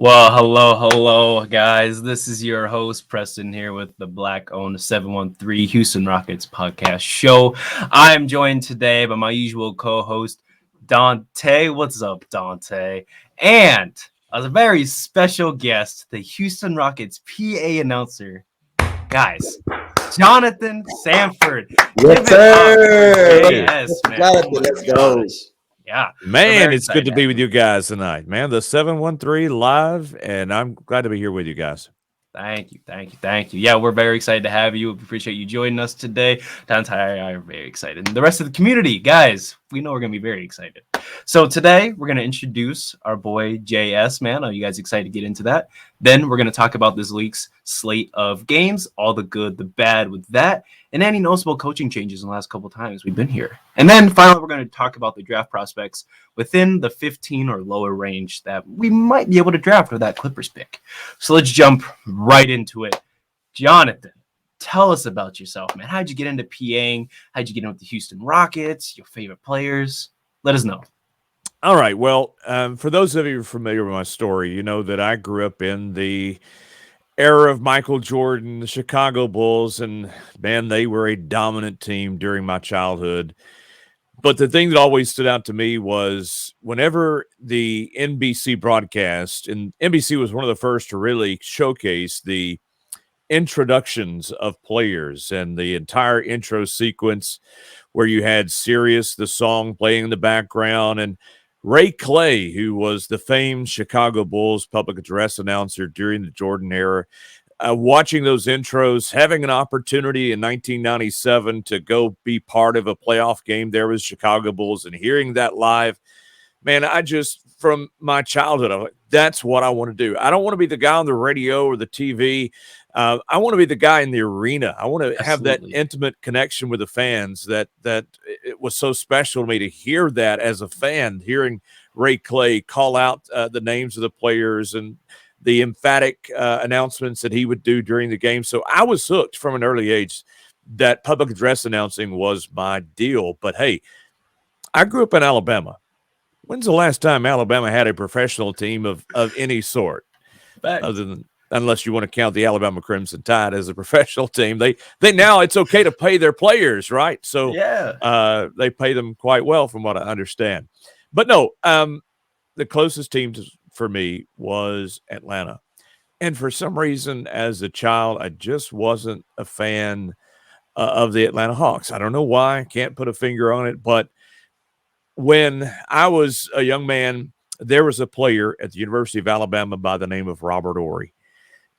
Well, hello, guys. This is your host, Preston, here with the Black owned 713 Houston Rockets podcast show. I am joined today by my usual co host, Dante. What's up, Dante? And as a very special guest, the Houston Rockets PA announcer, guys, Jonathan Sanford. Give Yes, it up for sir. JS, man. Jonathan, Oh my let's go. gosh. Yeah, we're Man, very it's good excited to to be have with you. you guys tonight, man. The 713 live, and I'm glad to be here with you guys. Thank you. Yeah, we're very excited to have you. We appreciate you joining us today. Dante and I are very excited. And the rest of the community, guys, we know we're going to be very excited. So today, we're going to introduce our boy JS, man. Are you guys excited to get into that? Then we're going to talk about this week's slate of games, all the good, the bad with that, and any noticeable coaching changes in the last couple of times we've been here. And then finally, we're going to talk about the draft prospects within the 15 or lower range that we might be able to draft for that Clippers pick. So let's jump right into it. Jonathan, tell us about yourself, man. How'd you get into PAing? How'd you get in with the Houston Rockets? Your favorite players? Let us know. All right. Well, for those of you familiar with my story, you know that I grew up in the era of Michael Jordan, the Chicago Bulls, and man, they were a dominant team during my childhood. But the thing that always stood out to me was whenever the NBC broadcast, and NBC was one of the first to really showcase the introductions of players and the entire intro sequence where you had Sirius, the song playing in the background, and Ray Clay, who was the famed Chicago Bulls public address announcer during the Jordan era. Watching those intros, having an opportunity in 1997 to go be part of a playoff game there with Chicago Bulls and hearing that live, man, I just, from my childhood, I'm like, that's what I want to do. I don't want to be the guy on the radio or the TV. I want to be the guy in the arena. I want to have that Absolutely. intimate connection with the fans that it was so special to me to hear that as a fan, hearing Ray Clay call out the names of the players and the emphatic announcements that he would do during the game. So I was hooked from an early age. That public address announcing was my deal. But hey, I grew up in Alabama. When's the last time Alabama had a professional team of any sort, other than unless you want to count the Alabama Crimson Tide as a professional team? They now it's okay to pay their players, right? So Yeah. they pay them quite well, from what I understand. But no, the closest team for me was Atlanta, and for some reason, as a child, I just wasn't a fan of the Atlanta Hawks. I don't know why. Can't put a finger on it, but when I was a young man, there was a player at the University of Alabama by the name of Robert Ory.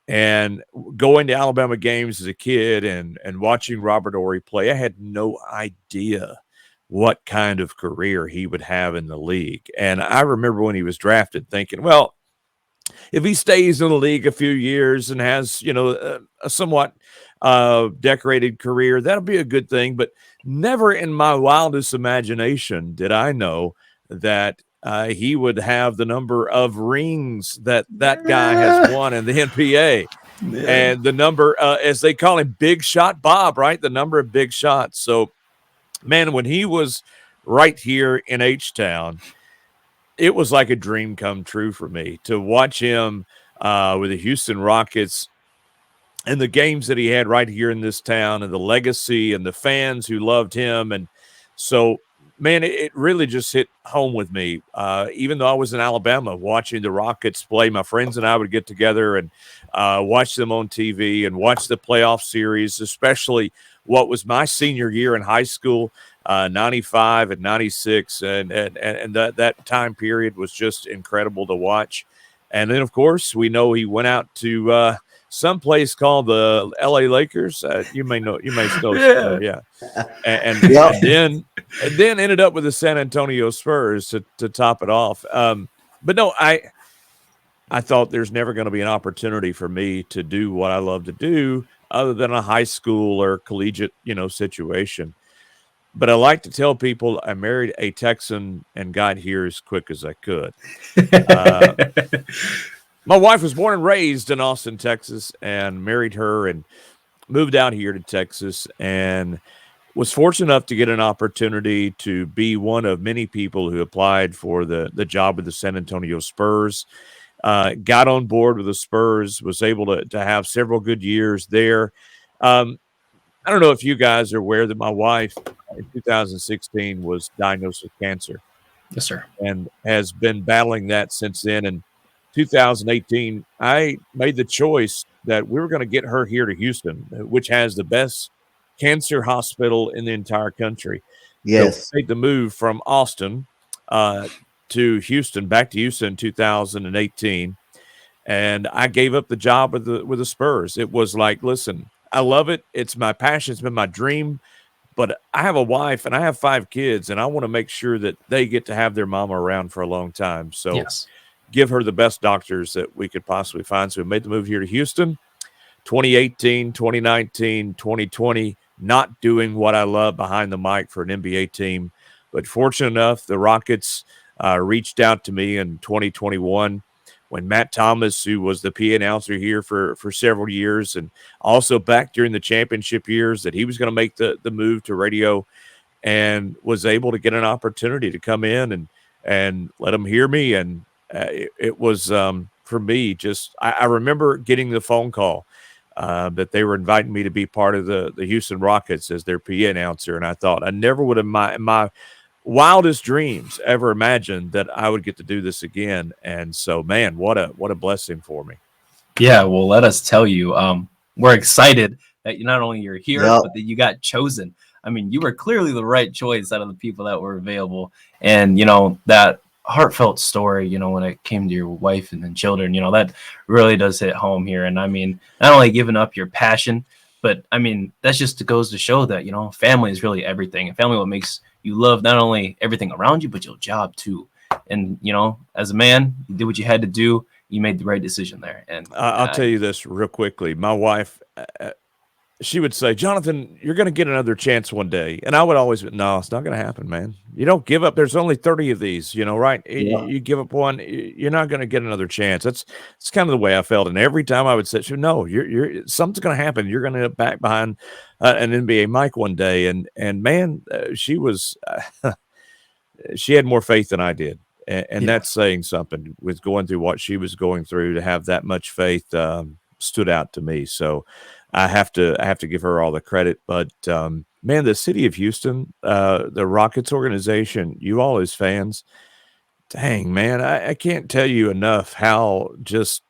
And going to Alabama games as a kid and watching Robert Ory play, I had no idea what kind of career he would have in the league. And I remember when he was drafted thinking, well, if he stays in the league a few years and has, a somewhat decorated career, that'll be a good thing. But never in my wildest imagination did I know that he would have the number of rings that guy has won in the NBA. And the number, as they call him, Big Shot Bob, right? The number of big shots. So, man, when he was right here in H-Town, it was like a dream come true for me to watch him with the Houston Rockets and the games that he had right here in this town and the legacy and the fans who loved him. And so, man, it really just hit home with me. Even though I was in Alabama watching the Rockets play, my friends and I would get together and watch them on TV and watch the playoff series, especially what was my senior year in high school, 95 and 96. And that time period was just incredible to watch. And then, of course, we know he went out to some place called the L.A. Lakers. You may know, yeah. Yep. And then ended up with the San Antonio Spurs to top it off. But no, I thought there's never going to be an opportunity for me to do what I love to do other than a high school or collegiate, situation. But I like to tell people I married a Texan and got here as quick as I could. My wife was born and raised in Austin, Texas, and married her and moved out here to Texas and was fortunate enough to get an opportunity to be one of many people who applied for the job with the San Antonio Spurs. got on board with the Spurs, was able to have several good years there. Um, I don't know if you guys are aware that my wife in 2016 was diagnosed with cancer Yes, sir. and has been battling that since then. And 2018, I made the choice that we were going to get her here to Houston, which has the best cancer hospital in the entire country. So Yes. we made the move from Austin uh, to Houston, back to Houston in 2018, and I gave up the job with the Spurs. It was like, listen, I love it. It's my passion. It's been my dream. But I have a wife and I have 5 kids, and I want to make sure that they get to have their mama around for a long time. So Yes. give her the best doctors that we could possibly find. So we made the move here to Houston. 2018, 2019, 2020, not doing what I love behind the mic for an NBA team. But fortunate enough, the Rockets reached out to me in 2021 when Matt Thomas, who was the PA announcer here for several years and also back during the championship years, that he was going to make the move to radio and was able to get an opportunity to come in and let them hear me. And it was for me, just I remember getting the phone call that they were inviting me to be part of the Houston Rockets as their PA announcer. And I thought I never would have in my wildest dreams ever imagined that I would get to do this again. And so, man, what a blessing for me. Yeah, well, let us tell you, we're excited that you not only you're here, Yep. but that you got chosen. I mean, you were clearly the right choice out of the people that were available. And, that heartfelt story, when it came to your wife and then children, that really does hit home here. And I mean, not only giving up your passion, but I mean, that's just goes to show that, family is really everything. And family what makes you love not only everything around you, but your job too. And, as a man, you did what you had to do. You made the right decision there. And I'll tell you this real quickly. My wife, she would say, Jonathan, you're going to get another chance one day. And I would always, no, it's not going to happen, man. You don't give up. There's only 30 of these, right? Yeah. You give up one, you're not going to get another chance. It's kind of the way I felt. And every time I would say, she would, no, something's going to happen. You're going to get back behind an NBA mic one day. And man, she was, she had more faith than I did. And that's saying something with going through what she was going through. To have that much faith stood out to me. So I have to give her all the credit. But man, the city of Houston, the Rockets organization, you all as fans, dang man, I can't tell you enough how just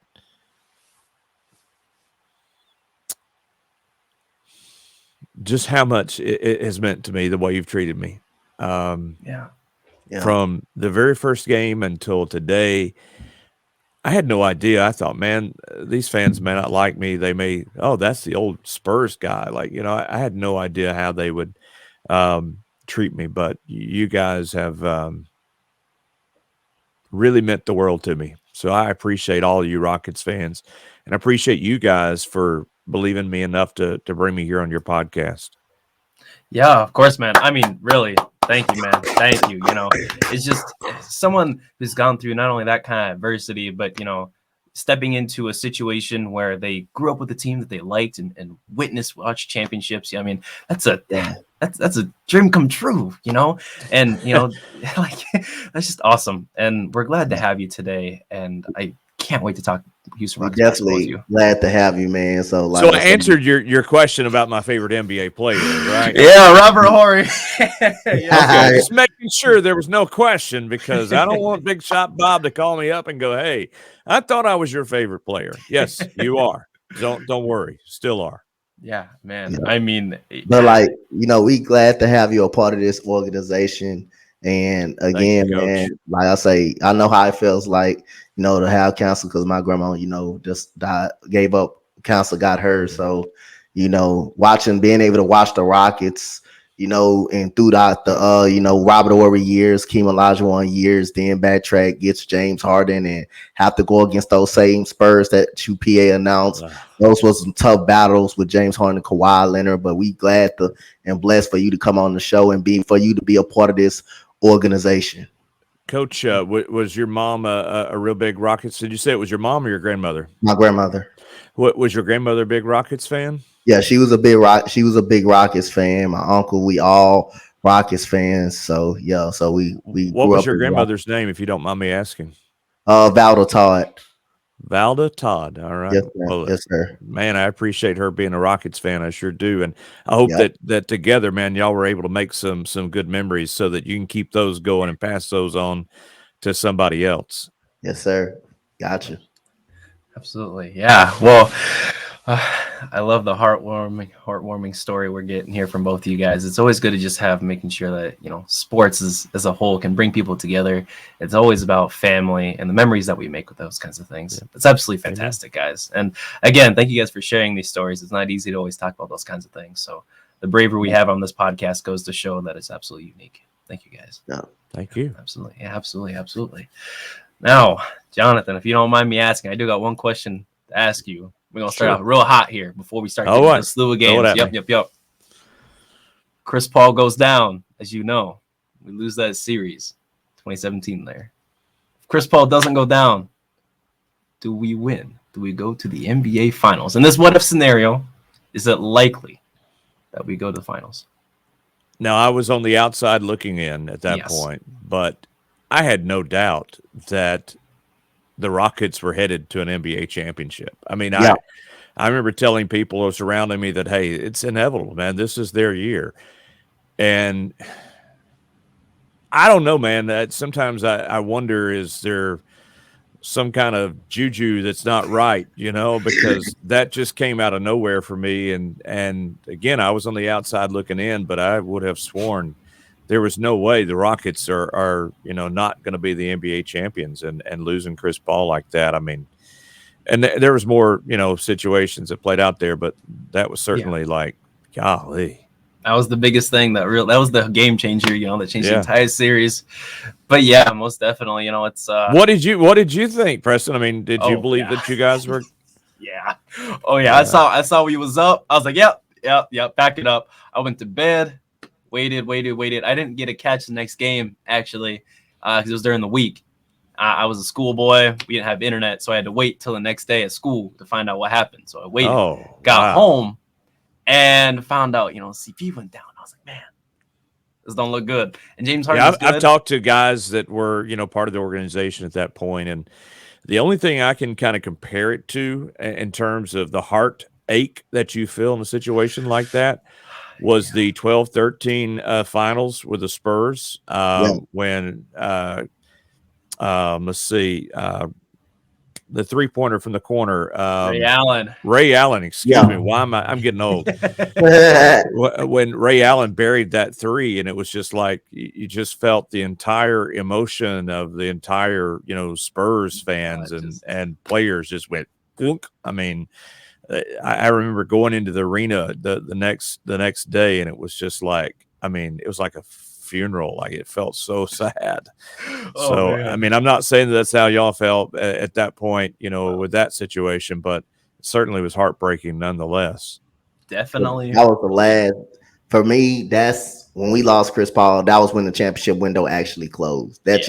how much it has meant to me, the way you've treated me. yeah. From the very first game until today, I had no idea. I thought, man, these fans may not like me. They may, that's the old Spurs guy. Like, I had no idea how they would treat me. But you guys have really meant the world to me. So I appreciate all of you Rockets fans, and I appreciate you guys for believing me enough to bring me here on your podcast. Yeah, of course, man. I mean, really, thank you, man. Thank you. It's just someone who's gone through not only that kind of adversity, but, stepping into a situation where they grew up with a team that they liked and watch championships. I mean, that's a dream come true, and, like, that's just awesome. And we're glad to have you today. And I can't wait to talk Houston We're Rockets basketball with definitely you. glad to have you, man. So I answered your question about my favorite NBA player, right? Yeah, Robert Horry. Okay, just making sure there was no question, because I don't want Big Shot Bob to call me up and go, "Hey, I thought I was your favorite player." Yes, you are. Don't worry, still are. Yeah, man. I mean, but like, we glad to have you a part of this organization. And again, you, man, like I say, I know how it feels like, to have cancer, because my grandma, just died, gave up cancer, got her. So, being able to watch the Rockets, and throughout the Robert Horry years, Keem Olajuwon years, then backtrack, gets James Harden, and have to go against those same Spurs that you PA announced. Those was some tough battles with James Harden and Kawhi Leonard, but we glad and blessed for you to come on the show and for you to be a part of this organization. Coach, was your mom a real big Rockets? Did you say it was your mom or your grandmother? My grandmother. What was your grandmother a big Rockets fan? Yeah, she was a big Rockets fan. My uncle, we all Rockets fans. So yeah, so we What was your grandmother's name, if you don't mind me asking? Valdo Todd. Valda Todd. All right. Yes, sir. Well, Yes, sir. man, I appreciate her being a Rockets fan. I sure do, and I hope Yep. that together, man, y'all were able to make some good memories so that you can keep those going and pass those on to somebody else. Yes, sir. Gotcha. Absolutely. Yeah. Well, I love the heartwarming story we're getting here from both of you guys. It's always good to just have making sure that, sports as a whole can bring people together. It's always about family and the memories that we make with those kinds of things. It's absolutely fantastic, guys. And again, thank you guys for sharing these stories. It's not easy to always talk about those kinds of things. So the bravery we have on this podcast goes to show that it's absolutely unique. Thank you, guys. Yeah. Thank you. Absolutely. Yeah, absolutely. Now, Jonathan, if you don't mind me asking, I do got one question to ask you. We're going to start off real hot here before we start getting into a slew of games. Yep. Chris Paul goes down, as you know. We lose that series, 2017 there. If Chris Paul doesn't go down, do we win? Do we go to the NBA Finals? In this what-if scenario, is it likely that we go to the Finals? Now, I was on the outside looking in at that point, but I had no doubt that the Rockets were headed to an NBA championship. I mean, I remember telling people surrounding me that, hey, it's inevitable, man. This is their year. And I don't know, man. That sometimes I wonder, is there some kind of juju that's not right, because that just came out of nowhere for me. And again, I was on the outside looking in, but I would have sworn there was no way the Rockets are not going to be the NBA champions and losing Chris Paul like that. I mean, and there was more, situations that played out there, but that was certainly like, golly. That was the biggest thing that was the game changer, that changed the entire series. But yeah, most definitely, it's what did you think, Preston? I mean, did you believe that you guys were I saw we was up. I was like, yep, back it up. I went to bed, waited. I didn't get a catch the next game, actually, because it was during the week. I was a schoolboy. We didn't have internet, so I had to wait till the next day at school to find out what happened. So I waited, got home, and found out, CP went down. I was like, man, this don't look good. And James Harden. I've talked to guys that were, part of the organization at that point, and the only thing I can kind of compare it to in terms of the heartache that you feel in a situation like that was the 12-13 finals with the Spurs when let's see, the three-pointer from the corner, Ray Allen, excuse me. Why am I'm getting old? When Ray Allen buried that three, and it was just like you just felt the entire emotion of the entire Spurs fans and players just went boonk. I mean, I remember going into the arena the next day, and it was just like, I mean, it was like a funeral. Like, it felt so sad. I mean, I'm not saying that's how y'all felt at that point, with that situation, but it certainly was heartbreaking nonetheless. Definitely. That was the last. For me, that's when we lost Chris Paul. That was when the championship window actually closed. That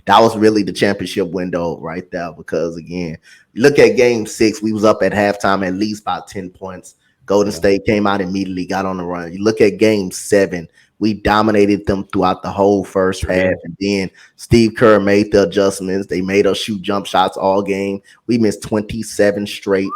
was really the championship window right there. Because again, look at Game 6. We was up at halftime at least by 10 points. Golden State came out immediately, got on the run. You look at Game 7. We dominated them throughout the whole first half. And then Steve Kerr made the adjustments. They made us shoot jump shots all game. We missed 27 straight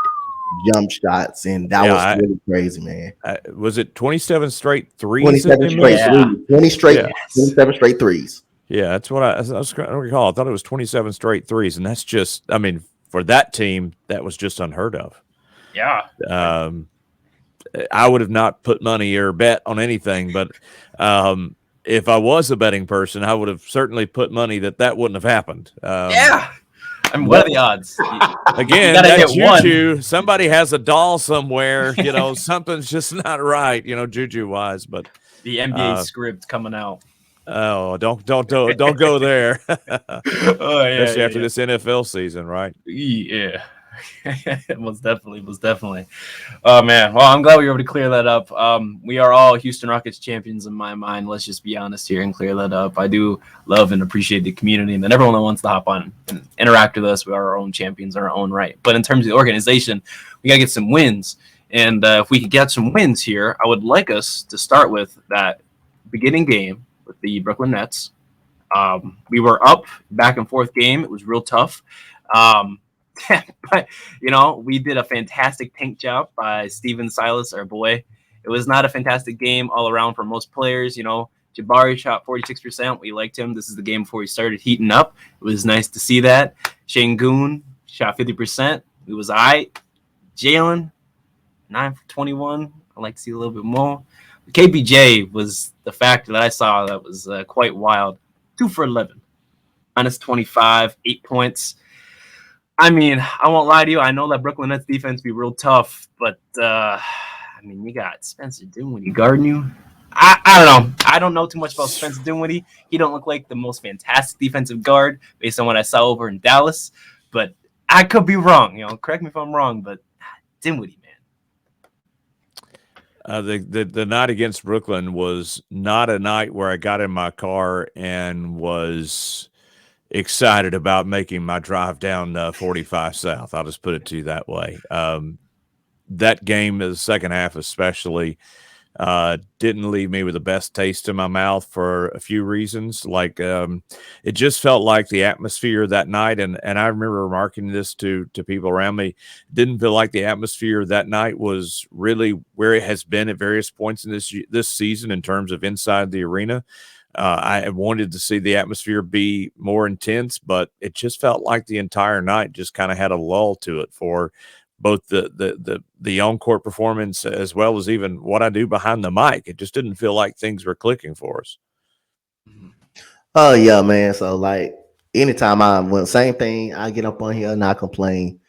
jump shots, and that was really crazy, man. Was it 27 straight threes? 27 straight threes. 27 straight threes. Yeah, that's what I was going to recall. I thought it was 27 straight threes, and that's just, I mean, for that team, that was just unheard of. Yeah. I would have not put money or bet on anything, but if I was a betting person, I would have certainly put money that wouldn't have happened. I mean, what are the odds? Again, that juju, somebody has a doll somewhere, something's just not right, juju wise, but the NBA script coming out. Oh, don't go there. Especially after this NFL season, right? Yeah. most definitely. Oh man, well, I'm glad we were able to clear that up. We are all Houston Rockets champions in my mind. Let's just be honest here and clear that up. I do love and appreciate the community and then everyone that wants to hop on and interact with us. We are our own champions in our own right. But in terms of the organization, we gotta get some wins. And if we could get some wins here, I would like us to start with that beginning game with the Brooklyn Nets. We were up, back and forth game. It was real tough. But you know, we did a fantastic paint job by Steven Silas, our boy. It was not a fantastic game all around for most players. You know, Jabari shot 46%. We liked him. This is the game before he started heating up. It was nice to see that. Shangoon shot 50%. It was all right. Jalen, 9 for 21. I like to see a little bit more. KBJ was the factor that I saw that was quite wild. 2 for 11. Minus 25, 8 points. I mean, I won't lie to you. I know that Brooklyn Nets defense be real tough, but I mean, you got Spencer Dinwiddie guarding you. I don't know. I don't know too much about Spencer Dinwiddie. He don't look like the most fantastic defensive guard based on what I saw over in Dallas, but I could be wrong. You know, correct me if I'm wrong, but Dinwiddie, man. The night against Brooklyn was not a night where I got in my car and was excited about making my drive down 45 South. I'll just put it to you that way. That game, the second half especially, didn't leave me with the best taste in my mouth for a few reasons. Like it just felt like the atmosphere that night, and I remember remarking this to people around me, didn't feel like the atmosphere that night was really where it has been at various points in this season in terms of inside the arena. I wanted to see the atmosphere be more intense, but it just felt like the entire night just kind of had a lull to it for both the on-court performance as well as even what I do behind the mic. It just didn't feel like things were clicking for us. Oh yeah, man. So like anytime same thing, I get up on here and I complain.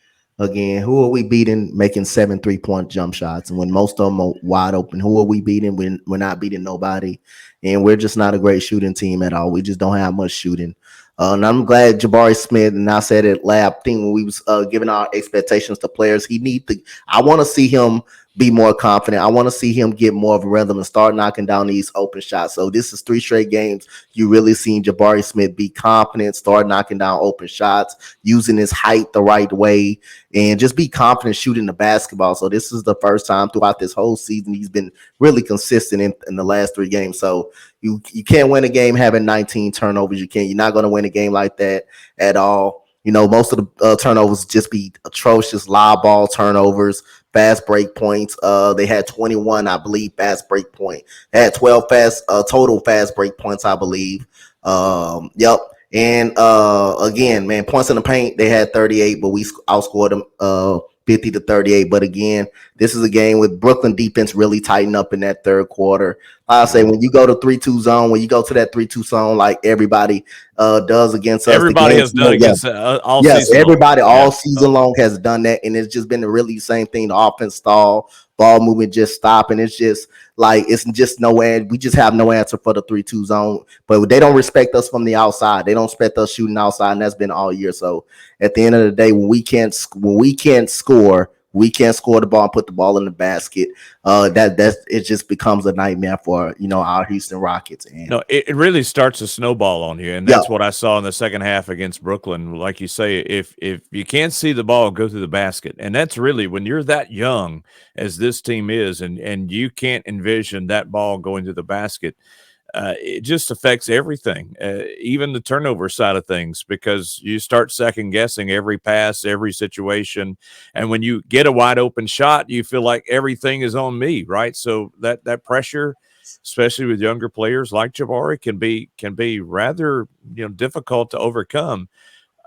Again, who are we beating making 7 3-point jump shots? And when most of them are wide open, who are we beating when we're not beating nobody? And we're just not a great shooting team at all. We just don't have much shooting. And I'm glad Jabari Smith, and I said it lab thing when we was giving our expectations to players. I want to see him be more confident. I want to see him get more of a rhythm and start knocking down these open shots. So this is 3 straight games. You really seen Jabari Smith be confident, start knocking down open shots, using his height the right way, and just be confident shooting the basketball. So this is the first time throughout this whole season he's been really consistent in the last 3 games. So you can't win a game having 19 turnovers. You're not going to win a game like that at all. You know, most of the turnovers just be atrocious lob ball turnovers, fast break points. They had 21, I believe, fast break point. They had 12 total fast break points, I believe. Yep. And again, man, points in the paint, they had 38, but we outscored them 50 to 38. But again, this is a game with Brooklyn defense really tighten up in that third quarter. I say when you go to 3-2 zone, when you go to that 3-2 zone, like everybody does against us. Everybody has done against all season everybody long. all season long has done that, and it's just been really the same thing. The offense stall, ball movement just stop, and it's just like it's just no answer. We just have no answer for the 3-2 zone. But they don't respect us from the outside. They don't respect us shooting outside, and that's been all year. So at the end of the day, when we can't score. We can't score the ball and put the ball in the basket. It just becomes a nightmare for our Houston Rockets. And no, it really starts to snowball on you, and that's what I saw in the second half against Brooklyn. Like you say, if you can't see the ball go through the basket, and that's really when you're that young as this team is, and you can't envision that ball going to the basket. It just affects everything, even the turnover side of things, because you start second guessing every pass, every situation. And when you get a wide open shot, you feel like everything is on me, right? So that pressure, especially with younger players like Jabari, can be rather difficult to overcome.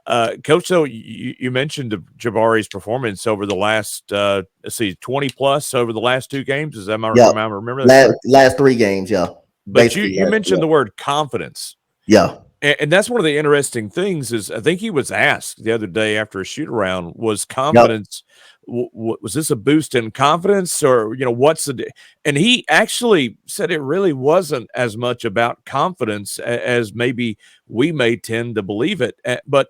Coach, though, you mentioned Jabari's performance over the last 20 plus over the last 2 games. Is that my remember that? Last 3 games, yeah. But you mentioned the word confidence. Yeah. And that's one of the interesting things is I think he was asked the other day after a shoot around, was confidence, was this a boost in confidence or, what's and he actually said it really wasn't as much about confidence as maybe we may tend to believe it. But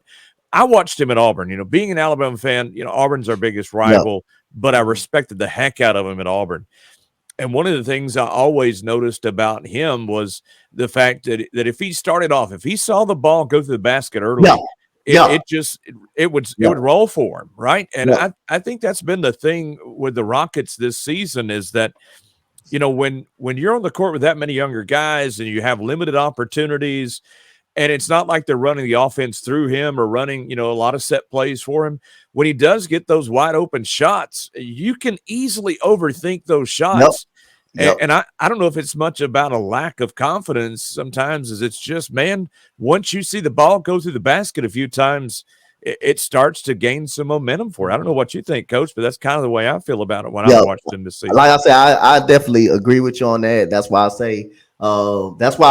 I watched him at Auburn, being an Alabama fan, Auburn's our biggest rival, but I respected the heck out of him at Auburn. And one of the things I always noticed about him was the fact that if he started off, if he saw the ball go through the basket early, it would roll for him, right? And I think that's been the thing with the Rockets this season is that, when you're on the court with that many younger guys and you have limited opportunities, And it's not like they're running the offense through him or running, a lot of set plays for him. When he does get those wide open shots, you can easily overthink those Yep. shots. Yep. And I don't know if it's much about a lack of confidence sometimes, as it's just, man, once you see the ball go through the basket a few times, it starts to gain some momentum for it. I don't know what you think, Coach, but that's kind of the way I feel about it when I'm watching him this season. Like I said, I definitely agree with you on that. That's why I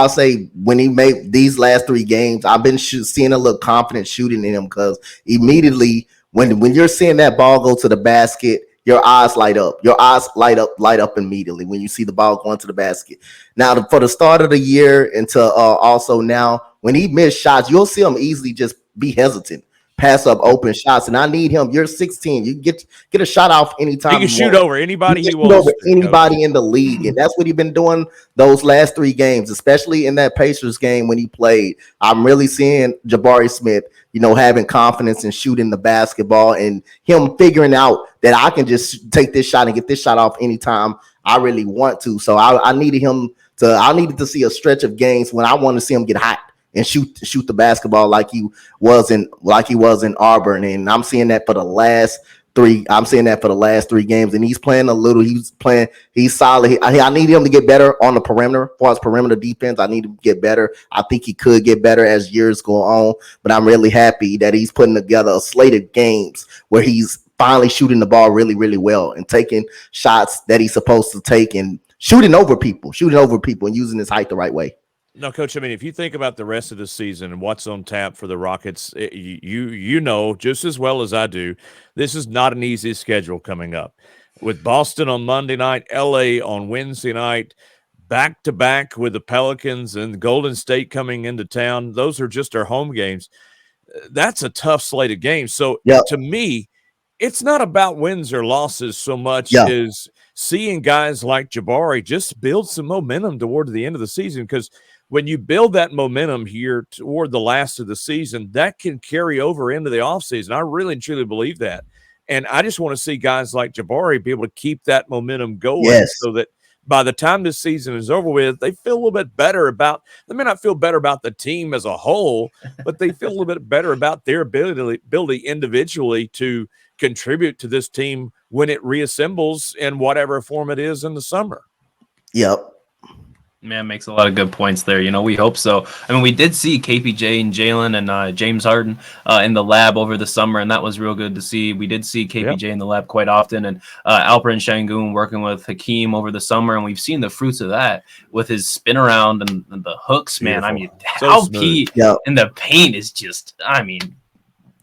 say when he made these last 3 games, I've been seeing a little confident shooting in him, because immediately when you're seeing that ball go to the basket, your eyes light up. Your eyes light up immediately when you see the ball going to the basket. Now, for the start of the year until also now, when he missed shots, you'll see him easily just be hesitant, pass up open shots. And I need him. You're 16. You get a shot off anytime. He can shoot over anybody he wants. Over anybody in the league. And that's what he's been doing those last 3 games, especially in that Pacers game when he played. I'm really seeing Jabari Smith, having confidence in shooting the basketball, and him figuring out that I can just take this shot and get this shot off anytime I really want to. So I needed to see a stretch of games when I want to see him get hot and shoot the basketball like he was in Auburn. And I'm seeing that for the last 3. I'm seeing that for the last 3 games, and he's playing a little. He's solid. I need him to get better on the perimeter. As far as perimeter defense, I need him to get better. I think he could get better as years go on, but I'm really happy that he's putting together a slate of games where he's finally shooting the ball really, really well and taking shots that he's supposed to take and shooting over people and using his height the right way. No, Coach, I mean, if you think about the rest of the season and what's on tap for the Rockets, you know just as well as I do, this is not an easy schedule coming up. With Boston on Monday night, L.A. on Wednesday night, back-to-back with the Pelicans and Golden State coming into town. Those are just our home games. That's a tough slate of games. So, to me, it's not about wins or losses so much as seeing guys like Jabari just build some momentum toward the end of the season, because when you build that momentum here toward the last of the season, that can carry over into the offseason. I really and truly believe that. And I just want to see guys like Jabari be able to keep that momentum going so that by the time this season is over with, they feel a little bit better about – they may not feel better about the team as a whole, but they feel a little bit better about their ability individually to contribute to this team when it reassembles in whatever form it is in the summer. Yep. Man, makes a lot of good points there. We hope so. I mean, we did see KPJ and Jalen and James Harden in the lab over the summer, and that was real good to see. We did see KPJ in the lab quite often, and Alperen Şengün working with Hakeem over the summer, and we've seen the fruits of that with his spin around and the hooks, Beautiful. man. I mean, So LP in the paint is just,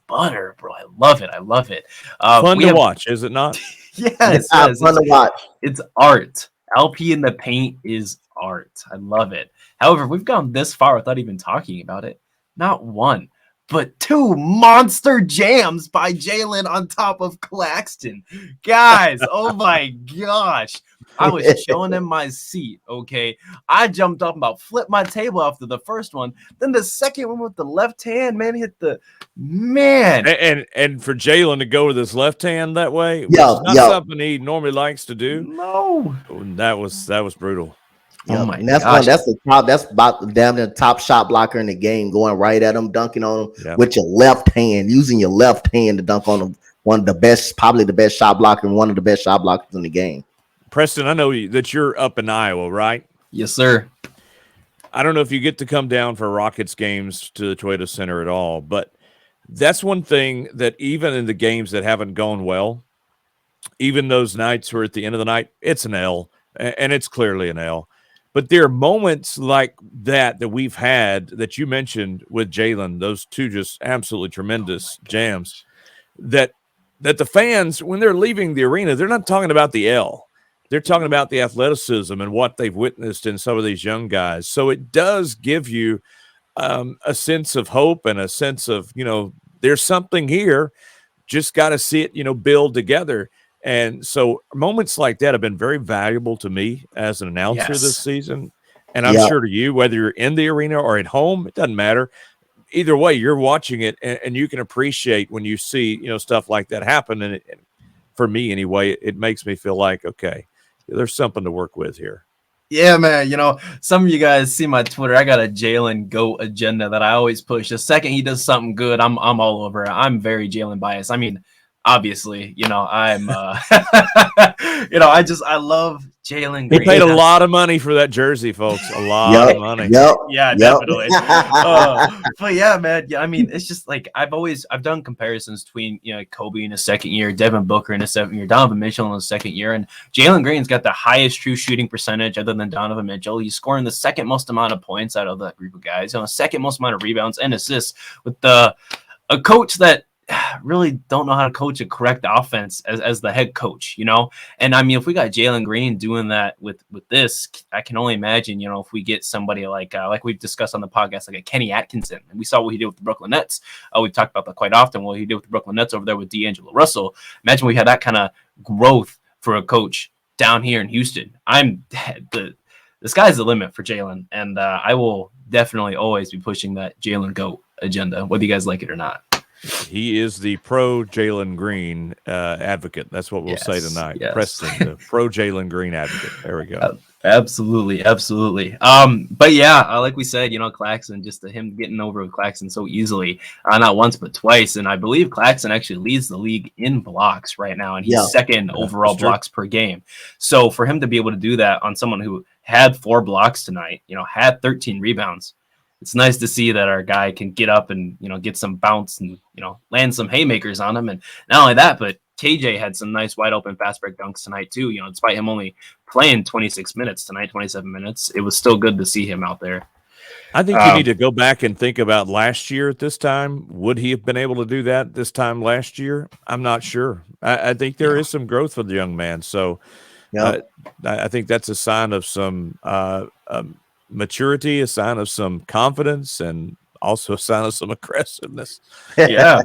butter, bro. I love it. Fun to watch, is it not? Yes. Fun to watch. It's art. LP in the paint is art. I love it. However, we've gone this far without even talking about it. Not 1, but 2 monster jams by Jalen on top of Claxton. Guys, oh my gosh. I was chilling in my seat, okay? I jumped up and about flipped my table after the first one. Then the second one with the left hand, man, hit the man. And for Jalen to go with his left hand that way, which is not something he normally likes to do. No. That was brutal. Yep. Oh my and that's gosh. that's about damn the top shot blocker in the game, going right at him, dunking on him with your left hand, using your left hand to dunk on him. One of the best, probably the best shot blocker and one of the best shot blockers in the game. Preston, I know that you're up in Iowa, right? Yes, sir. I don't know if you get to come down for Rockets games to the Toyota Center at all, but that's one thing that even in the games that haven't gone well, even those nights where at the end of the night, it's an L, and it's clearly an L. But there are moments like that we've had that you mentioned with Jalen, those 2 just absolutely tremendous jams, that the fans, when they're leaving the arena, they're not talking about the L. They're talking about the athleticism and what they've witnessed in some of these young guys. So it does give you a sense of hope and a sense of, there's something here. Just got to see it, build together. And so moments like that have been very valuable to me as an announcer this season. And I'm sure to you, whether you're in the arena or at home, it doesn't matter. Either way, you're watching it and you can appreciate when you see, stuff like that happen. And for me anyway, it makes me feel like, okay, there's something to work with here. Yeah, man. Some of you guys see my Twitter. I got a Jalen GOAT agenda that I always push. The second he does something good, I'm all over it. I'm very Jalen biased. I mean, obviously, I'm I love Jalen He Green. paid a lot of money for that jersey, folks. A lot Yep, of money. yep, Yeah, yep. definitely. But yeah, man. Yeah, I mean, it's just like I've done comparisons between Kobe in his second year, Devin Booker in his second year, Donovan Mitchell in his second year, and Jalen Green's got the highest true shooting percentage other than Donovan Mitchell. He's scoring the second most amount of points out of that group of guys. Second most amount of rebounds and assists with a coach that really don't know how to coach a correct offense as the head coach, And I mean, if we got Jalen Green doing that with this, I can only imagine, if we get somebody like we've discussed on the podcast, like a Kenny Atkinson, and we saw what he did with the Brooklyn Nets. We've talked about that quite often. What he did with the Brooklyn Nets over there with D'Angelo Russell. Imagine we had that kind of growth for a coach down here in Houston. The sky's the limit for Jalen, and I will definitely always be pushing that Jalen GOAT agenda, whether you guys like it or not. He is the pro Jalen Green advocate. That's what we'll say tonight. Yes. Preston, the pro Jalen Green advocate. There we go. Absolutely. But yeah, like we said, Claxton, just him getting over with Claxton so easily, not once but twice, and I believe Claxton actually leads the league in blocks right now, and he's second overall blocks per game. So for him to be able to do that on someone who had 4 blocks tonight, had 13 rebounds. It's nice to see that our guy can get up and get some bounce and land some haymakers on him. And not only that, but KJ had some nice wide open fast break dunks tonight too. Despite him only playing 26 minutes tonight, 27 minutes, it was still good to see him out there. I think you need to go back and think about last year at this time. Would he have been able to do that this time last year? I'm not sure. I think there is some growth for the young man. So I think that's a sign of some maturity, a sign of some confidence, and also a sign of some aggressiveness. Yeah,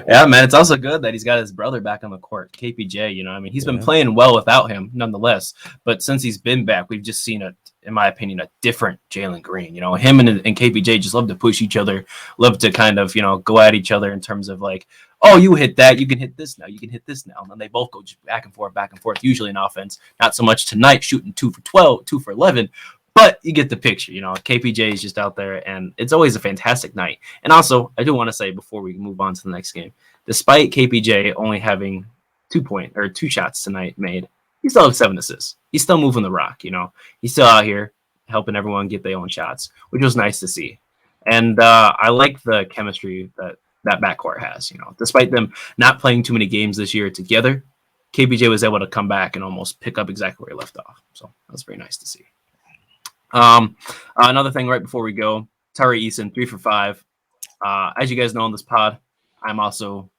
man. It's also good that he's got his brother back on the court, KPJ. I mean, he's been playing well without him, nonetheless. But since he's been back, we've just seen in my opinion, a different Jalen Green. Him and KPJ just love to push each other, love to kind of go at each other in terms of like, oh, you hit that, you can hit this now, you can hit this now, and then they both go just back and forth. Usually in offense, not so much tonight, shooting 2 for 12, 2 for 11. But you get the picture, KPJ is just out there, and it's always a fantastic night. And also, I do want to say before we move on to the next game, despite KPJ only having 2 shots tonight made, he still has 7 assists. He's still moving the rock, He's still out here helping everyone get their own shots, which was nice to see. And I like the chemistry that backcourt has, Despite them not playing too many games this year together, KPJ was able to come back and almost pick up exactly where he left off. So that was very nice to see. Another thing right before we go, Tari Eason, 3 for 5. As you guys know on this pod, I'm also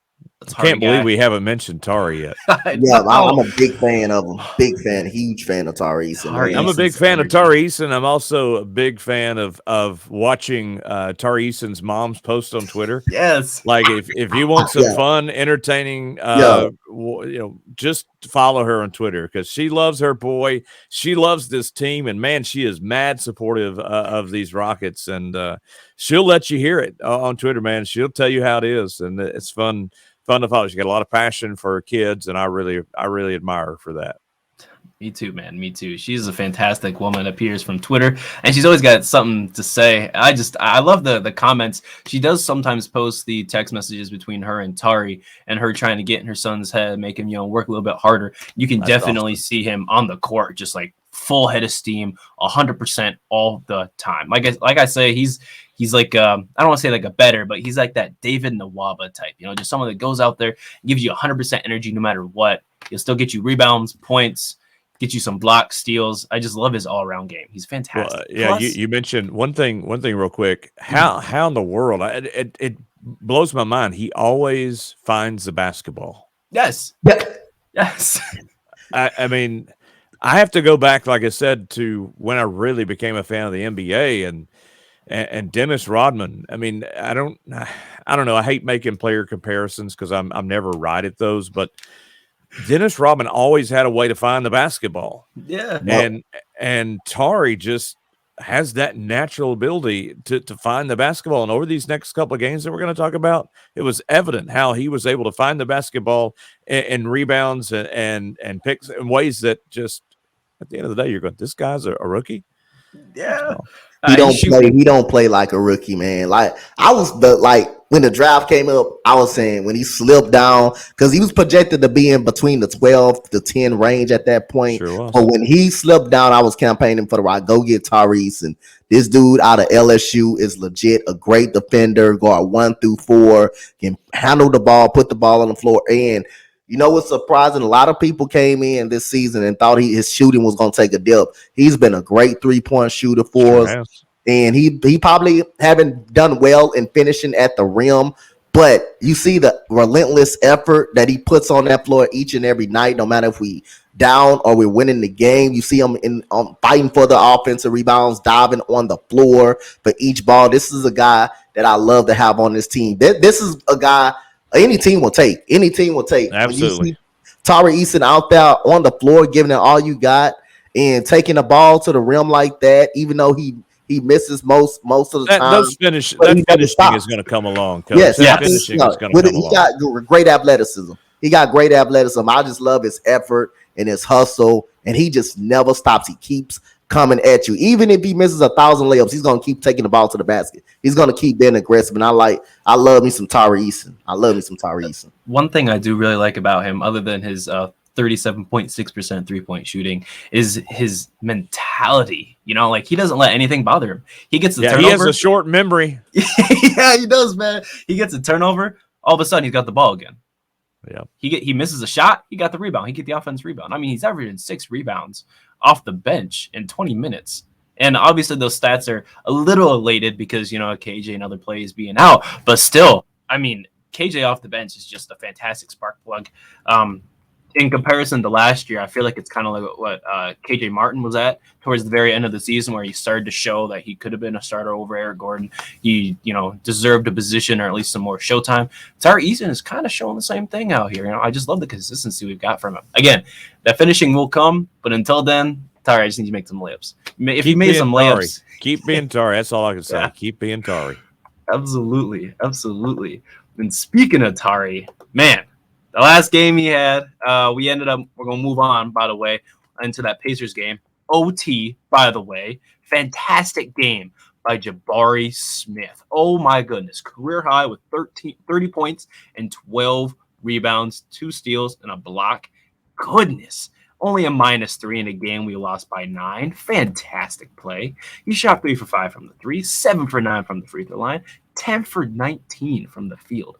a Tari Can't believe we haven't mentioned Tari yet. Yeah, I'm a big fan of him. Big fan, huge fan of Tari Eason. I'm a big fan of Tari Eason. I'm also a big fan of watching Tari Eason's mom's post on Twitter. Yes. Like if you want some fun, entertaining, just follow her on Twitter because she loves her boy. She loves this team, and man, she is mad supportive of these Rockets, and she'll let you hear it on Twitter, man. She'll tell you how it is, and it's fun to follow. She got a lot of passion for her kids, and I really admire her for that. Me too, man. Me too. She's a fantastic woman, appears from Twitter, and she's always got something to say. I love the comments. She does sometimes post the text messages between her and Tari, and her trying to get in her son's head, make him work a little bit harder. You can definitely see him on the court, just like full head of steam, 100% all the time. Like I say, he's like I don't want to say like a better, but he's like that David Nwaba type. Just someone that goes out there, gives you 100% energy no matter what. He'll still get you rebounds, points, get you some blocks, steals. I just love his all-around game. He's fantastic. Well, you mentioned one thing real quick. How in the world? It blows my mind. He always finds the basketball. Yes. Yes. I mean, I have to go back, like I said, to when I really became a fan of the NBA and Dennis Rodman. I mean, I don't know. I hate making player comparisons because I'm never right at those, but Dennis Rodman always had a way to find the basketball. Yeah. And Tari just has that natural ability to find the basketball. And over these next couple of games that we're going to talk about, it was evident how he was able to find the basketball and rebounds and picks in ways that just at the end of the day, you're going, this guy's a rookie. Yeah. So, He don't Shoot. play. He don't play like a rookie, man. Like I was the like when the draft came up, I was saying when he slipped down because he was projected to be in between the 12 to 10 range at that point. sure was. But when he slipped down, I was campaigning for the right. Go get Tyrese, and this dude out of LSU is legit a great defender. Guard 1 through 4, can handle the ball, put the ball on the floor, and you know what's surprising? A lot of people came in this season and thought his shooting was going to take a dip. He's been a great 3-point shooter for Sure us. has. And he probably haven't done well in finishing at the rim, but you see the relentless effort that he puts on that floor each and every night, no matter if we down or we're winning the game. You see him fighting for the offensive rebounds, diving on the floor for each ball. This is a guy that I love to have on this team. This is a guy any team will take. Any team will take. Absolutely. When you see Tari Eason out there on the floor, giving it all you got and taking the ball to the rim like that, even though he misses most of the time. That finishing is going to come along, Coach. Yes, that finishing is going to come along. He got great athleticism. He got great athleticism. I just love his effort and his hustle, and he just never stops. He keeps coming at you. Even if he misses 1,000 layups, he's going to keep taking the ball to the basket. He's going to keep being aggressive, and I love me some Tari Eason. One thing I do really like about him, other than his 37.6% 3-point shooting, is his mentality. You know, like he doesn't let anything bother him. He gets the turnover. He has a short memory. Yeah, he does, man. He gets a turnover. All of a sudden, he's got the ball again. Yeah. He misses a shot. He got the rebound. He get the offense rebound. I mean, he's averaging 6 rebounds off the bench in 20 minutes. And obviously, those stats are a little elated because, you know, KJ and other plays being out. But still, I mean, KJ off the bench is just a fantastic spark plug. In comparison to last year, I feel like it's kind of like what KJ Martin was at towards the very end of the season, where he started to show that he could have been a starter over Eric Gordon. He, you know, deserved a position or at least some more showtime. Tari Eason is kind of showing the same thing out here. You know, I just love the consistency we've got from him. Again, that finishing will come, but until then, Tari, I just need to make some layups. If he made some layups, keep being Tari. That's all I can say. Yeah. Keep being Tari. Absolutely. And speaking of Tari, man, the last game he had, we're going to move on, by the way, into that Pacers game. OT, by the way. Fantastic game by Jabari Smith. Oh, my goodness. Career high with 30 points and 12 rebounds, 2 steals, and a block. Goodness. Only a -3 in a game we lost by 9. Fantastic play. He shot 3 for 5 from the 3, 7 for 9 from the free throw line, 10 for 19 from the field.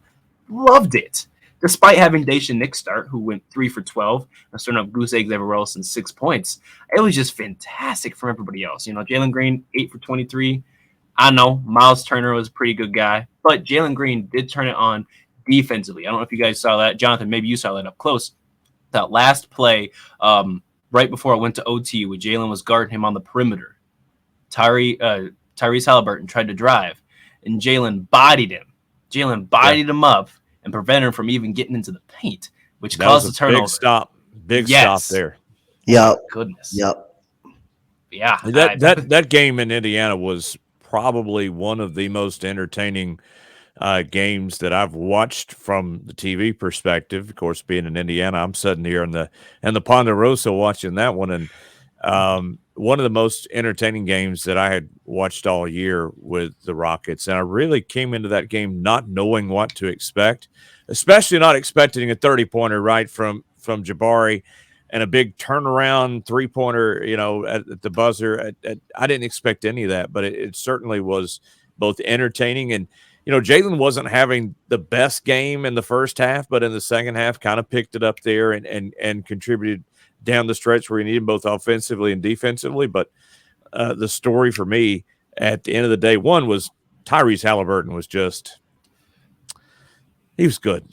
Loved it. Despite having Daisha Nick start, who went 3 for 12 and starting up goose eggs everywhere else in 6 points, it was just fantastic from everybody else. You know, Jalen Green, 8 for 23. I know Miles Turner was a pretty good guy, but Jalen Green did turn it on defensively. I don't know if you guys saw that. Jonathan, maybe you saw that up close. That last play, right before it went to OT, where Jalen was guarding him on the perimeter. Tyrese Halliburton tried to drive, and Jalen bodied him. Him up and prevented him from even getting into the paint, which caused the turnover. Big stop there. Yep. Goodness. Yep. Yeah. That game in Indiana was probably one of the most entertaining games that I've watched from the TV perspective. Of course, being in Indiana, I'm sitting here in the Ponderosa watching that one, and one of the most entertaining games that I had watched all year with the Rockets. And I really came into that game not knowing what to expect, especially not expecting a 30-pointer right from Jabari and a big turnaround 3-pointer, you know, at the buzzer. I didn't expect any of that, but it certainly was both entertaining and, you know, Jalen wasn't having the best game in the first half, but in the second half kind of picked it up there and contributed down the stretch where he needed both offensively and defensively. But the story for me at the end of the day, one was Tyrese Halliburton was just – he was good.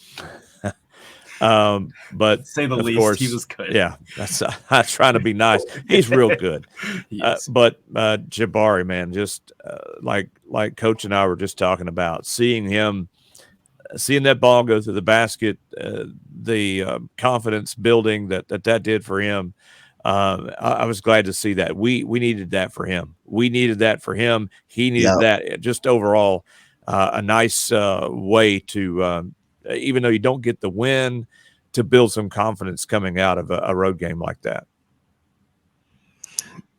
But say the least, course, he was good. Yeah, that's I'm trying to be nice. He's real good. But Jabari, man, just like Coach and I were just talking about, seeing that ball go through the basket, the confidence building that did for him. I was glad to see that. We needed that for him. We needed that for him. He needed that. Just overall, a nice way to. Even though you don't get the win, to build some confidence coming out of a road game like that.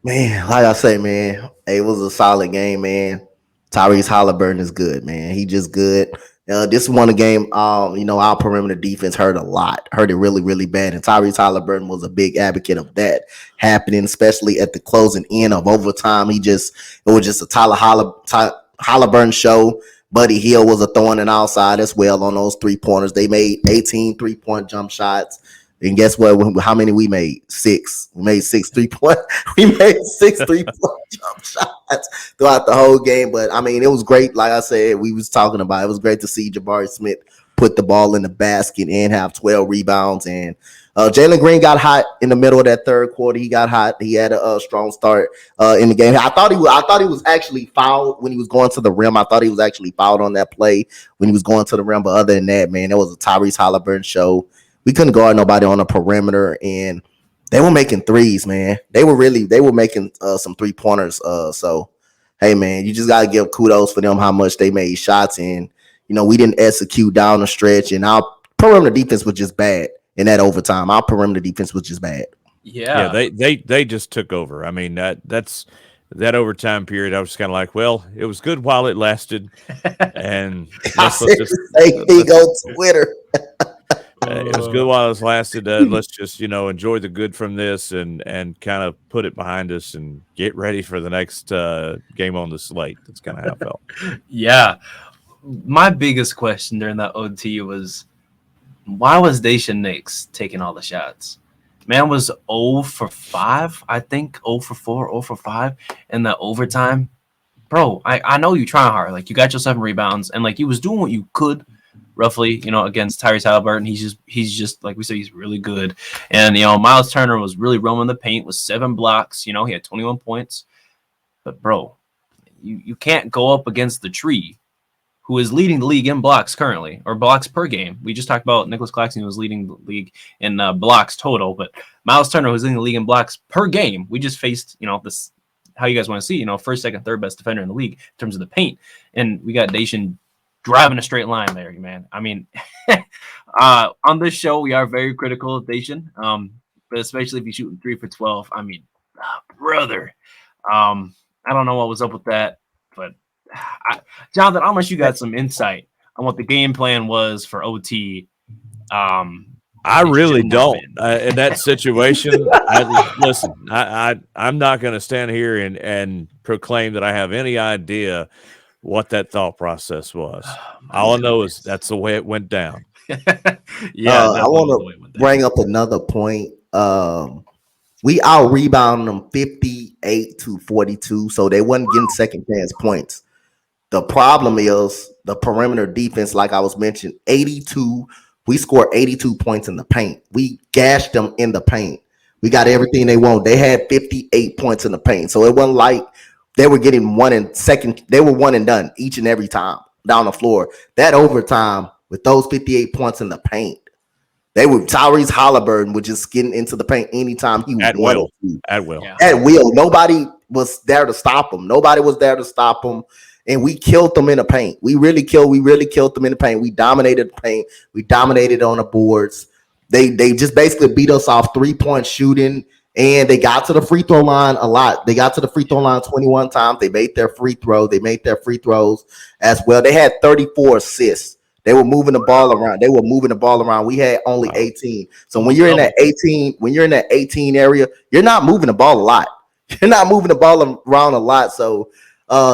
Man, like I say, man, it was a solid game, man. Tyrese Halliburton is good, man. He just good. This one a game. Our perimeter defense hurt a lot, hurt it really, really bad. And Tyrese Halliburton was a big advocate of that happening, especially at the closing end of overtime. It was just a Halliburton show. Buddy Hield was a thorn in outside as well on those 3-pointers. They made 18 3-point jump shots. And guess what? How many we made? 6. We made 6 3-point. We made 6 3-point jump shots throughout the whole game. But I mean, it was great. Like I said, we was talking about. It was great to see Jabari Smith put the ball in the basket and have 12 rebounds. And Jalen Green got hot in the middle of that third quarter. He got hot. He had a strong start in the game. I thought he was actually fouled when he was going to the rim. I thought he was actually fouled on that play when he was going to the rim. But other than that, man, it was a Tyrese Halliburton show. We couldn't guard nobody on the perimeter, and they were making threes, man. They were making some 3-pointers. So, hey, man, you just gotta give kudos for them how much they made shots, and we didn't execute down the stretch, and our perimeter defense was just bad in that overtime. Our perimeter defense was just bad. Yeah, they just took over. I mean, that's that overtime period. I was kind of like, well, it was good while it lasted, and let's just go Twitter. it was good while it lasted. Let's just enjoy the good from this and kind of put it behind us and get ready for the next game on the slate. That's kind of how I felt. Yeah. My biggest question during that OT was, why was Daishan Nix taking all the shots? Man was 0 for 5, I think 0 for 4, 0 for 5 in the overtime. Bro, I know you trying hard. Like, you got your 7 rebounds, and like, you was doing what you could, roughly, against Tyrese Halliburton. He's just like we said, he's really good. And Miles Turner was really roaming the paint with 7 blocks. He had 21 points. But bro, you can't go up against the tree, who is leading the league in blocks currently, or blocks per game. We just talked about Nicholas Claxton, who was leading the league in blocks total, but Miles Turner, who's leading the league in blocks per game. We just faced, this, how you guys want to see, first, second, third best defender in the league in terms of the paint. And we got Daishan driving a straight line there, man. I mean, on this show, we are very critical of Daishan, but especially if he's shooting 3 for 12. I mean, brother, I don't know what was up with that, but Jonathan, how much you got some insight on what the game plan was for OT? I really don't. In that situation, listen, I'm not going to stand here and proclaim that I have any idea what that thought process was. All I know is that's the way it went down. Yeah, I want to bring up another point. We out rebounded them 58-42, so they wasn't getting second chance points. The problem is the perimeter defense, like I was mentioning, 82. We scored 82 points in the paint. We gashed them in the paint. We got everything they want. They had 58 points in the paint. So it wasn't like they were getting one and second. They were one and done each and every time down the floor. That overtime with those 58 points in the paint, Tyrese Halliburton was just getting into the paint anytime he wanted to. At will. Yeah. At will. Nobody was there to stop him. And we killed them in the paint. We really killed them in the paint. We dominated the paint. We dominated on the boards. They just basically beat us off 3-point shooting, and they got to the free throw line a lot. They got to the free throw line 21 times. They made their free throw. They made their free throws as well. They had 34 assists. They were moving the ball around. We had only 18. So when you're in that 18 area, you're not moving the ball a lot. You're not moving the ball around a lot. So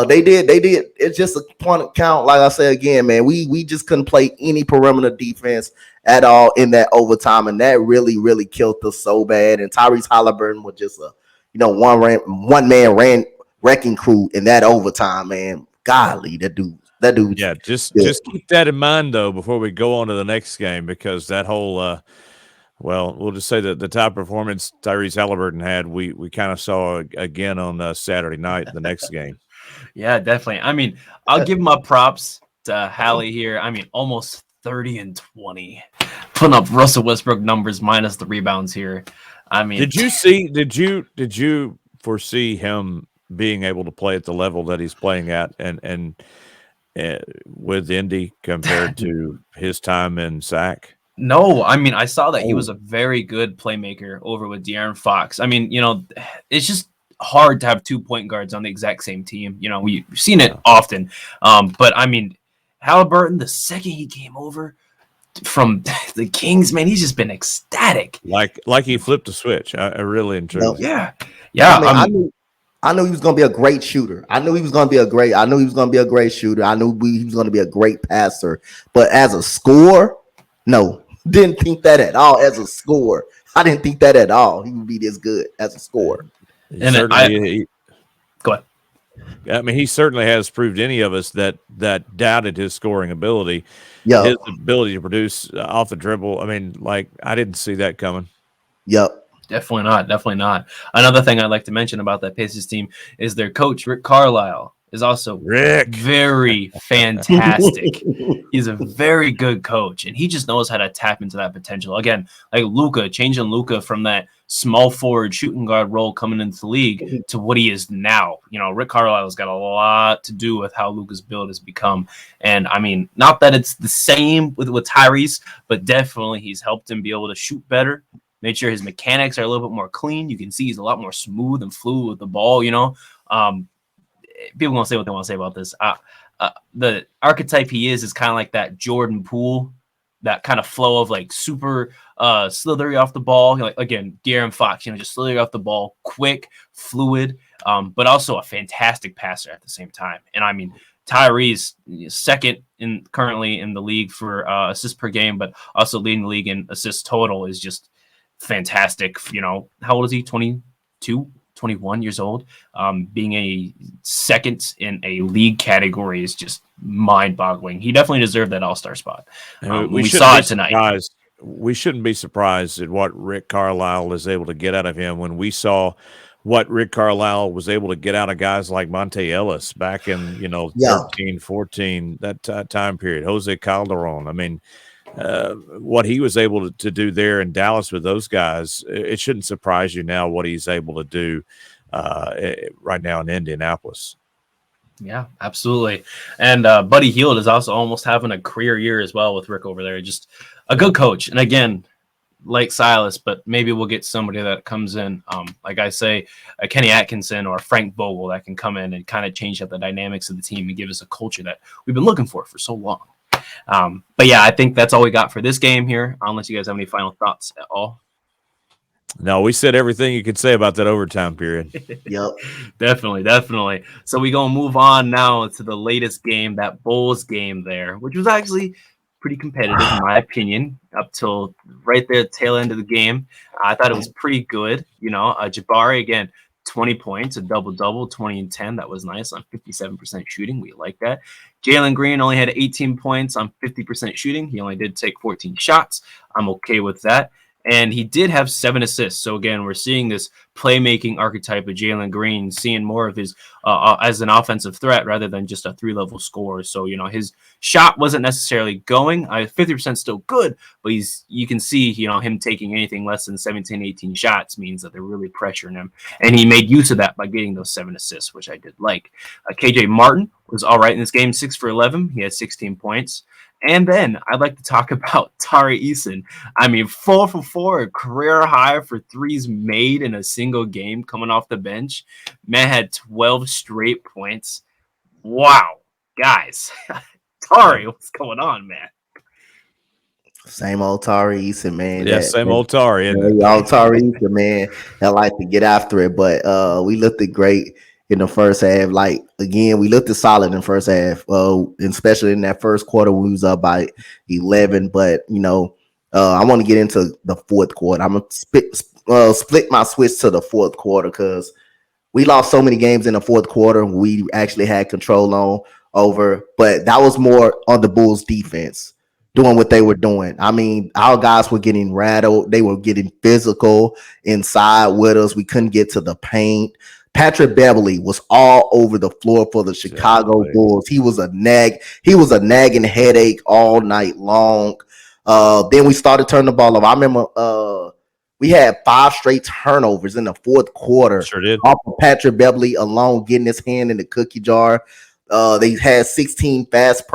they did. It's just a point of count. Like I said again, man, we just couldn't play any perimeter defense at all in that overtime, and that really, really killed us so bad. And Tyrese Halliburton was just a one man wrecking crew in that overtime, man. Golly, that dude. Yeah, just keep that in mind though before we go on to the next game, because that whole we'll just say that the top performance Tyrese Halliburton had, we kind of saw again on Saturday night, the next game. Yeah, definitely. I mean, I'll give my props to Hallie here. I mean, almost 30 and 20, putting up Russell Westbrook numbers minus the rebounds here. I mean, did you foresee him being able to play at the level that he's playing at, and with Indy compared to his time in SAC? No, I mean, I saw that he was a very good playmaker over with De'Aaron Fox. I mean, it's just hard to have 2 point guards on the exact same team. You know, we've seen it often. But I mean, Halliburton, the second he came over from the Kings, man, he's just been ecstatic. Like he flipped a switch. I really and truly. Yeah. I mean, I knew he was going to be a great shooter. I knew he was going to be a great shooter. I knew he was going to be a great passer. But as a scorer, no, didn't think that at all. As a scorer, I didn't think that at all. He would be this good as a scorer. And go ahead. I mean, he certainly has proved any of us that doubted his scoring ability, his ability to produce off the dribble. I mean, like, I didn't see that coming. Yep. Definitely not. Another thing I'd like to mention about that Pacers team is their coach, Rick Carlisle, is also very fantastic. He's a very good coach, and he just knows how to tap into that potential. Again, like Luka, changing Luka from that small forward shooting guard role coming into the league to what he is now. You know, Rick Carlisle's got a lot to do with how Luka's build has become. And I mean, not that it's the same with Tyrese, but definitely he's helped him be able to shoot better. Made sure his mechanics are a little bit more clean. You can see he's a lot more smooth and fluid with the ball, you know. People gonna say what they want to say about this. The archetype he is kind of like that Jordan Poole, that kind of flow of like super slithery off the ball. Like, again, De'Aaron Fox, you know, just slithery off the ball, quick, fluid, but also a fantastic passer at the same time. And I mean, Tyrese, second currently in the league for assists per game, but also leading the league in assists total, is just fantastic. You know, how old is he? 22, 21 years old. Being a second in a league category is just mind-boggling. He definitely deserved that all-star spot. We saw it tonight. We shouldn't be surprised at what Rick Carlisle is able to get out of him when we saw what Rick Carlisle was able to get out of guys like Monte Ellis back in, 13, 14, that time period. Jose Calderon. I mean, what he was able to do there in Dallas with those guys, it shouldn't surprise you now what he's able to do right now in Indianapolis. Yeah, absolutely. And Buddy Hield is also almost having a career year as well with Rick over there. Just a good coach. And again, like Silas, but maybe we'll get somebody that comes in, like I say, Kenny Atkinson or Frank Vogel, that can come in and kind of change up the dynamics of the team and give us a culture that we've been looking for so long. But yeah, I think that's all we got for this game here, unless you guys have any final thoughts at all. No, we said everything you could say about that overtime period. Yep. Definitely. So we're going to move on now to the latest game, that Bulls game there, which was actually pretty competitive, in my opinion, up till right there, tail end of the game. I thought it was pretty good. You know, Jabari, again, 20 points, a double-double, 20 and 10. That was nice on 57% shooting. We like that. Jalen Green only had 18 points on 50% shooting. He only did take 14 shots. I'm okay with that. And he did have 7 assists. So, again, we're seeing this playmaking archetype of Jalen Green, seeing more of his as an offensive threat rather than just a 3-level scorer. So, you know, his shot wasn't necessarily going. 50% still good, but you can see, you know, him taking anything less than 17, 18 shots means that they're really pressuring him. And he made use of that by getting those 7 assists, which I did like. KJ Martin was all right in this game, 6 for 11. He had 16 points. And then I'd like to talk about Tari Eason. I mean, 4 for 4, a career high for threes made in a single game coming off the bench. Man had 12 straight points. Wow, guys. Tari, what's going on, man? Same old Tari Eason, man. Yeah, same old Tari. Old Tari Eason, man. I like to get after it, but we looked at great in the first half. Like, again, we looked at solid in the first half, especially in that first quarter when we was up by 11. But, you know, I want to get into the fourth quarter. I'm going to split my switch to the fourth quarter because we lost so many games in the fourth quarter we actually had control over. But that was more on the Bulls defense doing what they were doing. I mean, our guys were getting rattled. They were getting physical inside with us. We couldn't get to the paint. Patrick Beverley was all over the floor for the Chicago Bulls. He was a nagging headache all night long. Then we started turning the ball over. I remember we had 5 straight turnovers in the fourth quarter. Sure did. Off of Patrick Beverley alone getting his hand in the cookie jar. They had 16 fast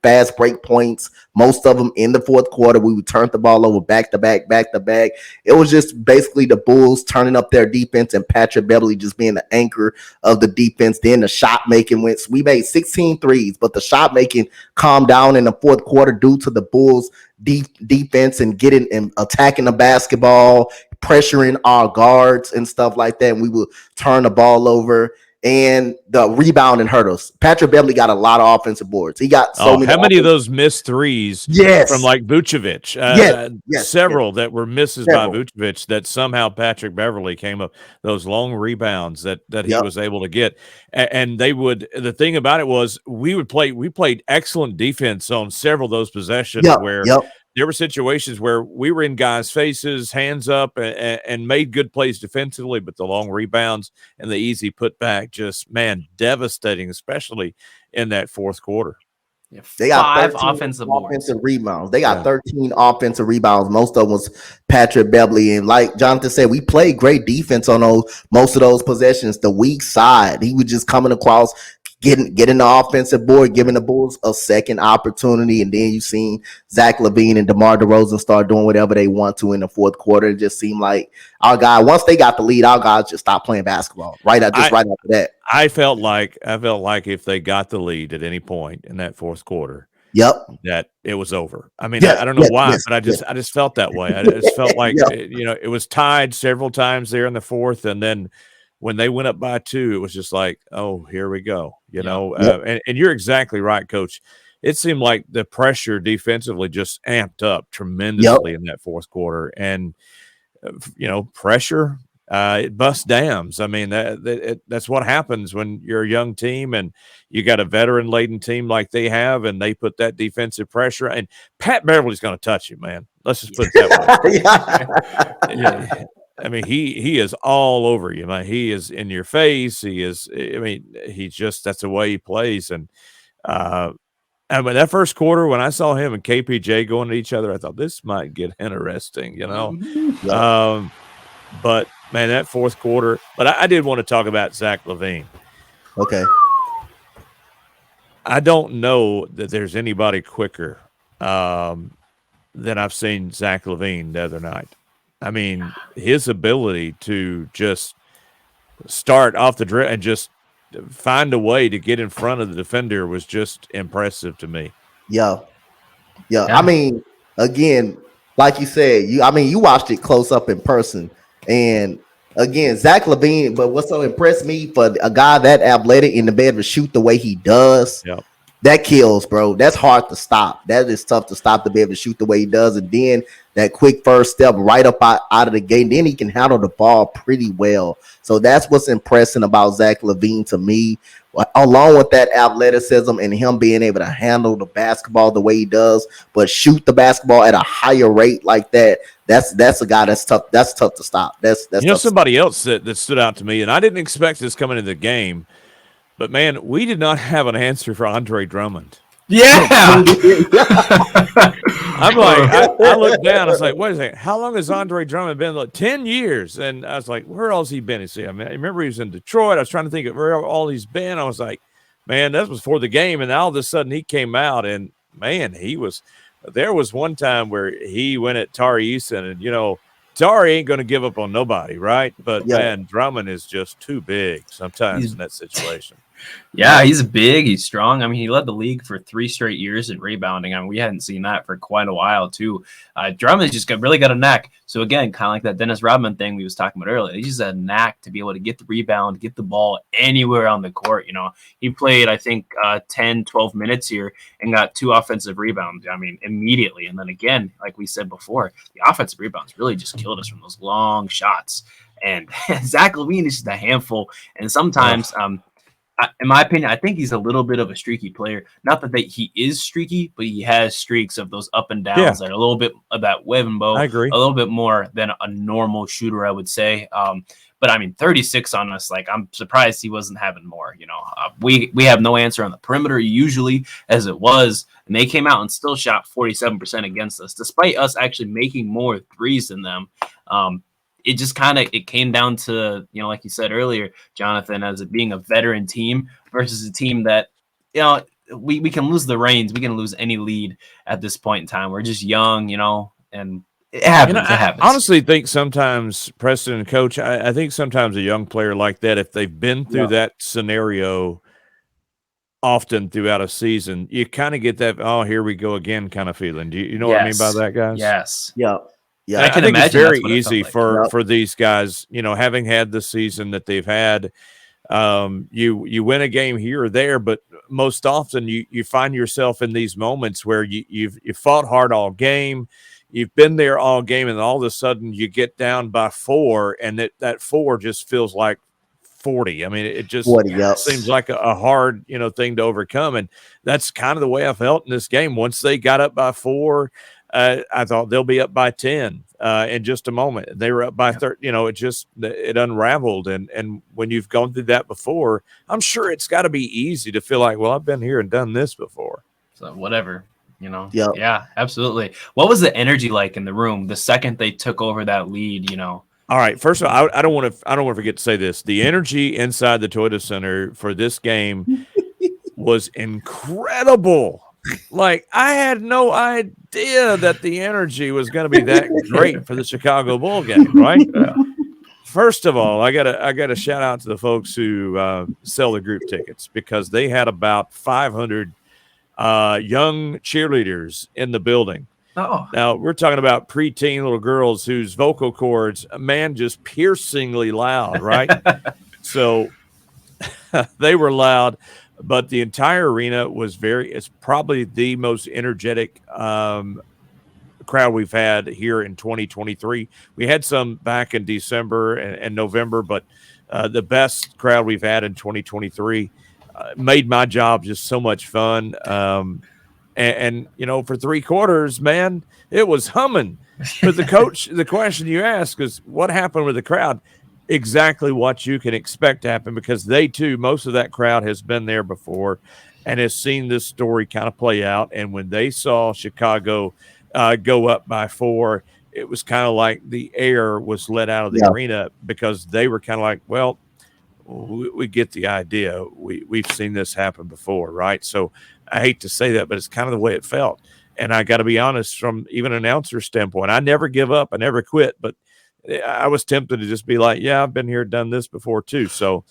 fast break points, most of them in the fourth quarter. We would turn the ball over back to back, back to back. It was just basically the Bulls turning up their defense and Patrick Beverly just being the anchor of the defense. Then the shot making went. We made 16 threes, but the shot making calmed down in the fourth quarter due to the Bulls defense and getting and attacking the basketball, pressuring our guards and stuff like that. And we would turn the ball over, and the rebounding hurt us. Patrick Beverly got a lot of offensive boards. He got so many. How many of those missed threes? Yes. From like Vucevic. Yes. Several that were misses by Vucevic that somehow Patrick Beverly came up, those long rebounds that he was able to get. And they would, the thing about it was we played excellent defense on several of those possessions where there were situations where we were in guys' faces, hands up, and made good plays defensively, but the long rebounds and the easy putback just, man, devastating, especially in that fourth quarter. Yeah, they got 5 offensive rebounds. They got 13 offensive rebounds. Most of them was Patrick Beverly. And like Jonathan said, we played great defense on most of those possessions. The weak side, he was just coming across, getting the offensive board, giving the Bulls a second opportunity. And then you seen Zach LaVine and DeMar DeRozan start doing whatever they want to in the fourth quarter. It just seemed like our guy, once they got the lead, our guys just stopped playing basketball right after that. I felt like if they got the lead at any point in that fourth quarter, that it was over. I mean, I don't know why, but I just felt that way. I just felt like it was tied several times there in the fourth, and then when they went up by 2, it was just like, oh, here we go. And you're exactly right, Coach. It seemed like the pressure defensively just amped up tremendously in that fourth quarter, and pressure. It busts dams. I mean, that's what happens when you're a young team and you got a veteran-laden team like they have, and they put that defensive pressure. And Pat Beverly's going to touch you, man. Let's just put it that way. I mean, he is all over you, man. He is in your face. He is. I mean, that's the way he plays. And I mean, that first quarter when I saw him and KPJ going at each other, I thought this might get interesting, But man, that fourth quarter. But I did want to talk about Zach LaVine. Okay. I don't know that there's anybody quicker than I've seen Zach LaVine the other night. I mean, his ability to just start off the dribble and just find a way to get in front of the defender was just impressive to me. Yeah. I mean, again, like you said, you watched it close up in person. And again, Zach LaVine, but what so impressed me for a guy that athletic and to be able to shoot the way he does, that kills, bro. That's hard to stop. That is tough to stop, to be able to shoot the way he does. And then that quick first step right up out of the gate. Then he can handle the ball pretty well. So that's what's impressive about Zach LaVine to me, along with that athleticism and him being able to handle the basketball the way he does, but shoot the basketball at a higher rate like that. That's a guy that's tough. That's tough to stop. That's somebody else that stood out to me, and I didn't expect this coming into the game, but man, we did not have an answer for Andre Drummond. Yeah. I'm like, I looked down. I was like, wait a second. How long has Andre Drummond been? Like 10 years. And I was like, where else has he been? I remember he was in Detroit. I was trying to think of where all he's been. I was like, man, that was before the game. And all of a sudden he came out, and man, there was one time where he went at Tari Eason, and Tari ain't going to give up on nobody, right? But man, Drummond is just too big sometimes in that situation. Yeah, he's big. He's strong. I mean, he led the league for 3 straight years in rebounding. I mean, we hadn't seen that for quite a while, too. Drummond's just really got a knack. So, again, kind of like that Dennis Rodman thing we was talking about earlier. He's just a knack to be able to get the rebound, get the ball anywhere on the court. He played, I think, 10, 12 minutes here and got 2 offensive rebounds, I mean, immediately. And then, again, like we said before, the offensive rebounds really just killed us from those long shots. And Zach LaVine is just a handful. And sometimes in my opinion, I think he's a little bit of a streaky player. Not that he is streaky, but he has streaks of those up and downs that are a little bit of that web and bow. I agree. A little bit more than a normal shooter, I would say. But I mean, 36 on us, like, I'm surprised he wasn't having more. We have no answer on the perimeter usually, as it was, and they came out and still shot 47% against us, despite us actually making more threes than them. It just it came down to, like you said earlier, Jonathan, as it being a veteran team versus a team that, we can lose the reins. We can lose any lead at this point in time. We're just young, and it happens. It I happens. honestly think sometimes, Preston and Coach, I think sometimes a young player like that, if they've been through that scenario often throughout a season, you kind of get that, oh, here we go again kind of feeling. Do you know what I mean by that, guys? Yes. Yeah. And I can think it's imagine very that's what it felt easy like. for these guys, having had the season that they've had. You win a game here or there, but most often you find yourself in these moments where you've fought hard all game, you've been there all game, and all of a sudden you get down by 4, and that 4 just feels like 40. I mean, it just 40, yep. seems like a hard thing to overcome, and that's kind of the way I felt in this game. Once they got up by 4, I thought they'll be up by 10 in just a moment. They were up by 30. It unraveled. And when you've gone through that before, I'm sure it's got to be easy to feel like, well, I've been here and done this before. So whatever, Yep. Yeah, absolutely. What was the energy like in the room the second they took over that lead? All right. First of all, I don't want to forget to say this. The energy inside the Toyota Center for this game was incredible. Like, I had no idea that the energy was going to be that great for the Chicago Bull game, right? First of all, I gotta shout out to the folks who sell the group tickets, because they had about 500 young cheerleaders in the building. Oh. Now, we're talking about preteen little girls whose vocal cords, man, just piercingly loud, right? So they were loud. But the entire arena was it's probably the most energetic crowd we've had here in 2023. We had some back in December and November, but the best crowd we've had in 2023 made my job just so much fun. And for 3 quarters, man, it was humming. But the coach, the question you ask is, what happened with the crowd? Exactly what you can expect to happen, because they too, most of that crowd has been there before and has seen this story kind of play out. And when they saw Chicago go up by 4, it was kind of like the air was let out of the arena, because they were kind of like, well, we get the idea. We've seen this happen before, right? So I hate to say that, but it's kind of the way it felt. And I got to be honest, from even an announcer standpoint, I never give up. I never quit, but I was tempted to just be like, yeah, I've been here, done this before too. So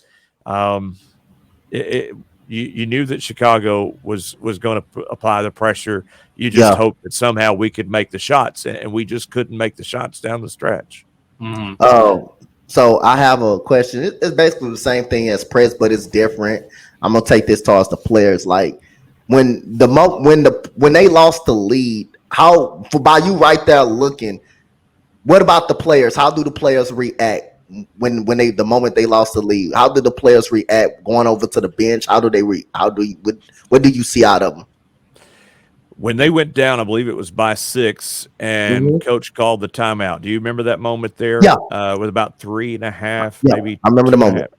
you knew that Chicago was going to apply the pressure. You just hoped that somehow we could make the shots, and we just couldn't make the shots down the stretch. Mm-hmm. Oh, so I have a question. It's basically the same thing as press, but it's different. I'm gonna take this towards the players. Like when they lost the lead, by you right there looking, what about the players? How do the players react when the moment they lost the lead? How did the players react going over to the bench? What do you see out of them? When they went down, I believe it was by 6, and Coach called the timeout. Do you remember that moment there? Yeah. With about 3.5, maybe. I remember the moment.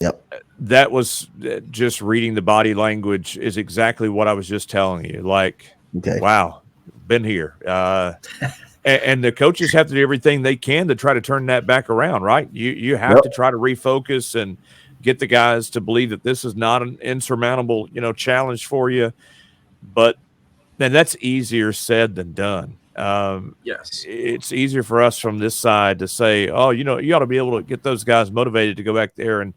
Yep. That was just reading the body language is exactly what I was just telling you. Like, wow, been here. And the coaches have to do everything they can to try to turn that back around, right? You have to try to refocus and get the guys to believe that this is not an insurmountable, challenge for you. But then that's easier said than done. Yes, it's easier for us from this side to say, oh, you ought to be able to get those guys motivated to go back there and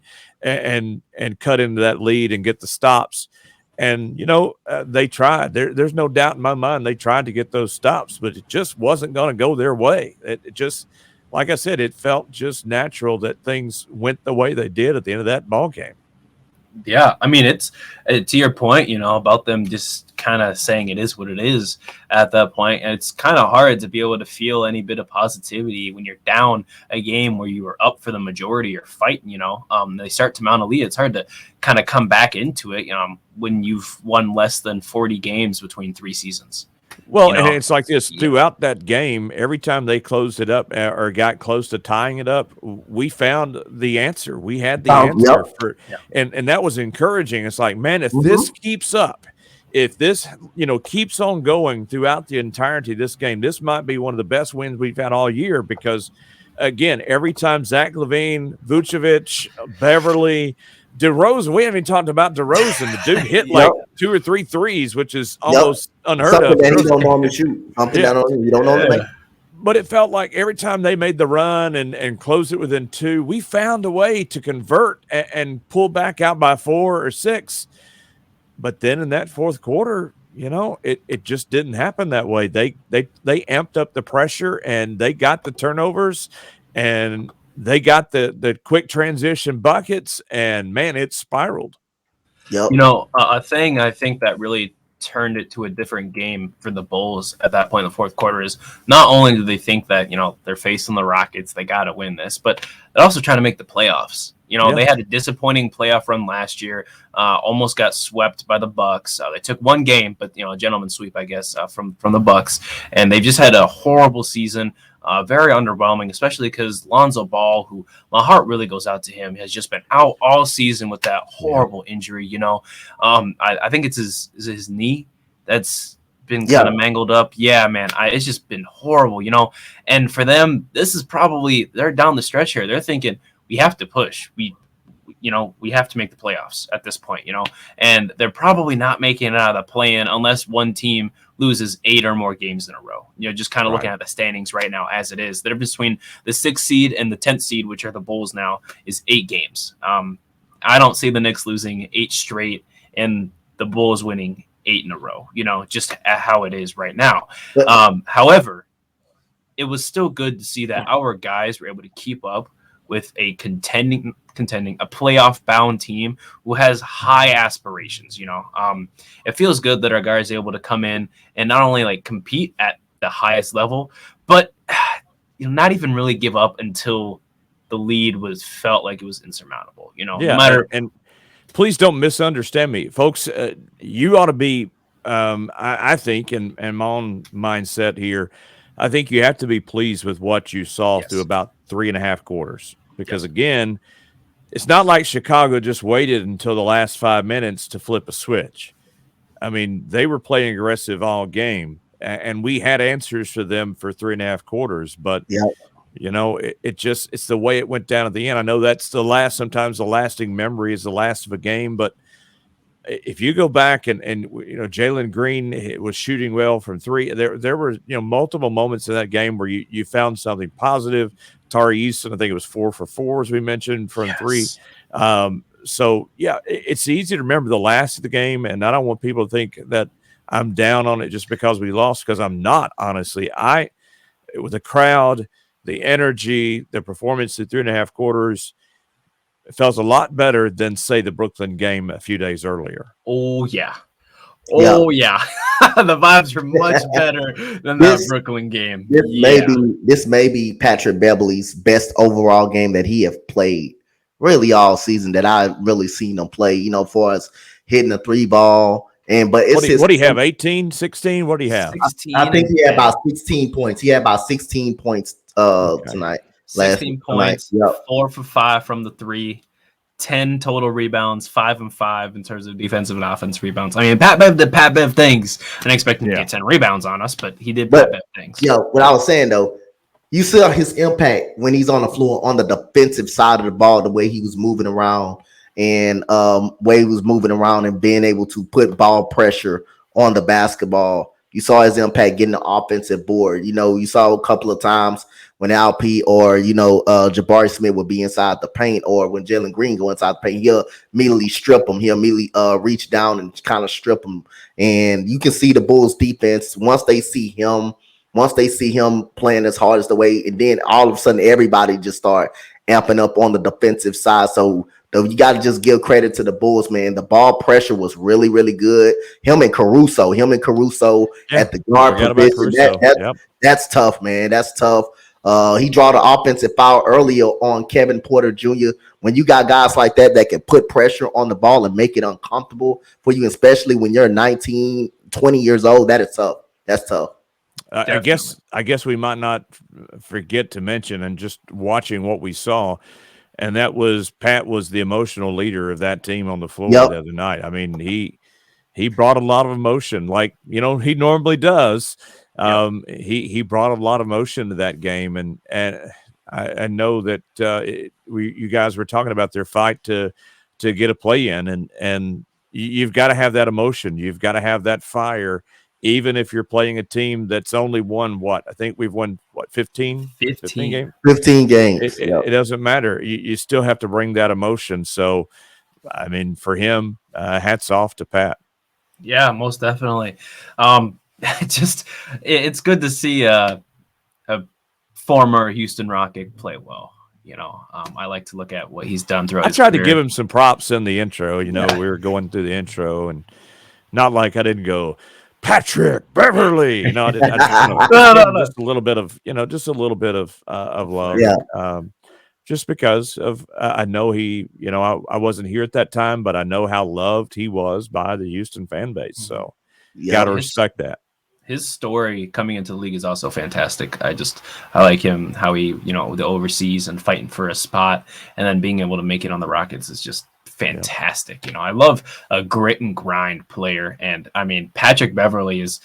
cut into that lead and get the stops. And, they tried. There's no doubt in my mind they tried to get those stops, but it just wasn't going to go their way. It just, like I said, it felt just natural that things went the way they did at the end of that ball game. Yeah, I mean, it's to your point, about them just kind of saying it is what it is at that point. And it's kind of hard to be able to feel any bit of positivity when you're down a game where you were up for the majority or fighting, they start to mount a lead. It's hard to kind of come back into it, when you've won less than 40 games between 3 seasons. Well, and it's like this throughout that game. Every time they closed it up or got close to tying it up, we found the answer. We had the answer and that was encouraging. It's like, man, if this keeps up, if this keeps on going throughout the entirety of this game, this might be one of the best wins we've had all year. Because again, every time Zach LaVine, Vucevic, Beverly, DeRozan, we haven't even talked about DeRozan. The dude hit Yep. like 2 or 3 threes, which is Yep. almost unheard Something of. that he don't normally shoot. Something Yeah. that you don't normally make. But it felt like every time they made the run and closed it within 2, we found a way to convert and pull back out by 4 or 6. But then in that fourth quarter, it just didn't happen that way. They amped up the pressure and they got the turnovers and they got the quick transition buckets, and man, it spiraled. Yep. A thing I think that really turned it to a different game for the Bulls at that point in the fourth quarter is not only do they think that, they're facing the Rockets, they got to win this, but they're also trying to make the playoffs. They had a disappointing playoff run last year, almost got swept by the Bucks. They took one game, but, a gentleman's sweep, I guess, from the Bucks. And they've just had a horrible season. Very underwhelming, especially because Lonzo Ball, who my heart really goes out to him, has just been out all season with that horrible injury. I think it's his knee that's been kind of mangled up. Yeah, man, it's just been horrible. And for them, this is probably they're down the stretch here. They're thinking we have to push. We have to make the playoffs at this point. And they're probably not making it out of the play-in unless one team loses 8 or more games in a row. Just kind of looking at the standings right now as it is. The difference between the 6th seed and the 10th seed, which are the Bulls now, is 8 games. I don't see the Knicks losing 8 straight and the Bulls winning 8 in a row, just how it is right now. However, it was still good to see that our guys were able to keep up with a contending a playoff bound team who has high aspirations. It feels good that our guys are able to come in and not only compete at the highest level, but not even really give up until the lead felt like it was insurmountable. No matter. And please don't misunderstand me, folks. You ought to be, I think, in my own mindset here, I think you have to be pleased with what you saw through about 3.5 quarters, because again, it's not like Chicago just waited until the last 5 minutes to flip a switch. I mean, they were playing aggressive all game, and we had answers for them for 3.5 quarters. But it's the way it went down at the end. I know that's sometimes the lasting memory is the last of a game, but if you go back and Jalen Green was shooting well from 3, there were multiple moments in that game where you found something positive. Tari Easton, I think it was 4 for 4, as we mentioned, from 3. So yeah, it's easy to remember the last of the game, and I don't want people to think that I'm down on it just because we lost, because I'm not. Honestly, with the crowd, the energy, the performance in 3.5 quarters, it felt a lot better than, say, the Brooklyn game a few days earlier. Oh, yeah. The vibes are much better than that Brooklyn game. This may be Patrick Beverley's best overall game that he have played really all season that I've really seen him play, for us hitting a 3 ball. But it's what do you have? 18, 16? What do you have? 16 I think he had about 16 points. He had about 16 points tonight. 16 points, 4 for 5 from the 3, 10 total rebounds, 5 and 5 in terms of defensive and offensive rebounds. I mean, Pat Bev did Pat Bev things. I didn't expect him to get 10 rebounds on us, but he did Pat Bev things. What I was saying though, you saw his impact when he's on the floor on the defensive side of the ball, the way he was moving around and being able to put ball pressure on the basketball. You saw his impact getting the offensive board. You saw a couple of times when Alp or Jabari Smith would be inside the paint, or when Jalen Green go inside the paint, he'll immediately strip him. He'll immediately reach down and kind of strip him. And you can see the Bulls defense once they see him playing as hard as the way, and then all of a sudden everybody just start amping up on the defensive side. So you got to just give credit to the Bulls, man. The ball pressure was really, really good. Him and Caruso at the guard position. That's tough, man. That's tough. He draw the offensive foul earlier on Kevin Porter Jr. When you got guys like that can put pressure on the ball and make it uncomfortable for you, especially when you're 19, 20 years old, that is tough. That's tough. I guess we might not forget to mention, and just watching what we saw, and that was Pat was the emotional leader of that team on the floor the other night. I mean, he brought a lot of emotion, like he normally does. He brought a lot of emotion to that game, and I know that you guys were talking about their fight to to get a play in, and you've got to have that emotion. You've got to have that fire, even if you're playing a team that's only won what I think we've won 15 15. games. 15 games. It doesn't matter. You still have to bring that emotion. So, I mean, for him, hats off to Pat. Yeah, most definitely. Just it's good to see a former Houston Rocket play well. I like to look at what he's done throughout I his tried to career. give him some props in the intro. Yeah. We were going through the intro, and not like I didn't go, Patrick Beverly. No, I didn't. I just, No. just a little bit of, just a little bit of love. Yeah. Just because of I know he, I wasn't here at that time, but I know how loved he was by the Houston fan base. So got to respect that. His story coming into the league is also fantastic. I like him, how he, the overseas and fighting for a spot and then being able to make it on the Rockets is just fantastic. I love a grit and grind player. And I mean, Patrick Beverly is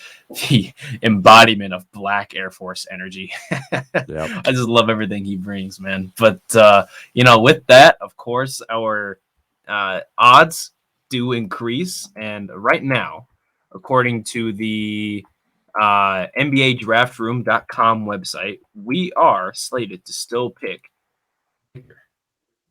the embodiment of Black Air Force energy. I just love everything he brings, man. But, with that, of course, our odds do increase. And right now, according to the NBADraftRoom.com website, we are slated to still pick Victor.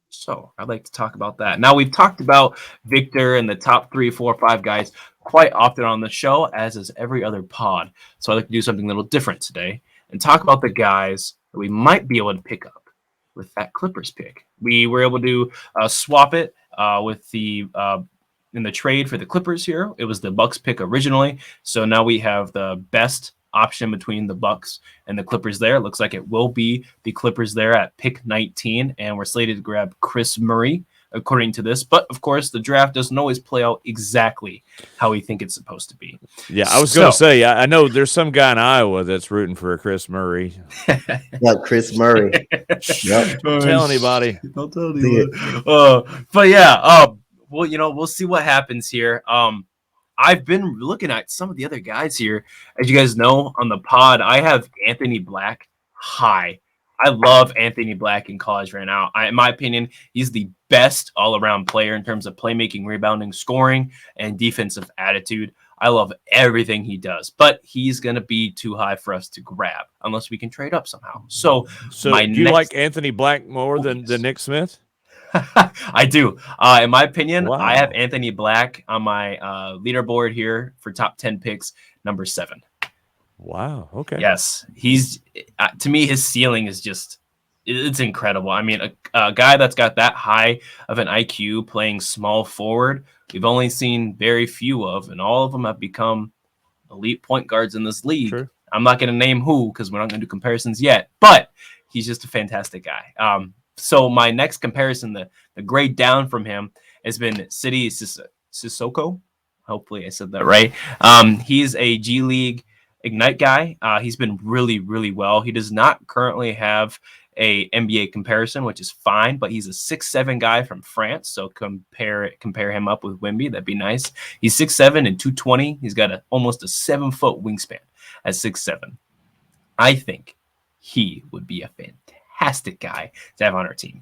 So I'd like to talk about that. Now, we've talked about Victor and the top 3, 4, 5 guys quite often on the show, as is every other pod. So I'd like to do something a little different today and talk about the guys that we might be able to pick up with that Clippers pick. We were able to swap it with the in the trade for the Clippers here. It was the Bucks pick originally. So now we have the best option between the Bucks and the Clippers there. It looks like it will be the Clippers there at pick 19, and we're slated to grab Chris Murray according to this. But of course, the draft doesn't always play out exactly how we think it's supposed to be. Yeah, I was going to say, I know there's some guy in Iowa that's rooting for Chris Murray. Yeah, Chris Murray. Yep. Don't tell anybody. Don't tell anybody. But yeah, we'll see what happens here. I've been looking at some of the other guys here. As you guys know, on the pod, I have Anthony Black high. I love Anthony Black in college right now. In my opinion, he's the best all-around player in terms of playmaking, rebounding, scoring, and defensive attitude. I love everything he does, but he's going to be too high for us to grab unless we can trade up somehow. So do you like Anthony Black more than Nick Smith? I do. In my opinion, Wow. I have Anthony Black on my leaderboard here for top 10 picks, number 7. Wow. Okay. Yes. He's, to me, his ceiling is just, it's incredible. I mean, a guy that's got that high of an IQ playing small forward, we've only seen very few of, and all of them have become elite point guards in this league. True. I'm not going to name who because we're not going to do comparisons yet, but he's just a fantastic guy. So my next comparison, the grade down from him, has been City Sissoko. Hopefully I said that right. He's a G League Ignite guy. He's been really, really well. He does not currently have a NBA comparison, which is fine, but he's a 6'7" guy from France. So compare him up with Wemby. That'd be nice. He's 6'7" and 220. He's got almost a 7-foot wingspan at 6'7". I think he would be a fantastic guy to have on our team.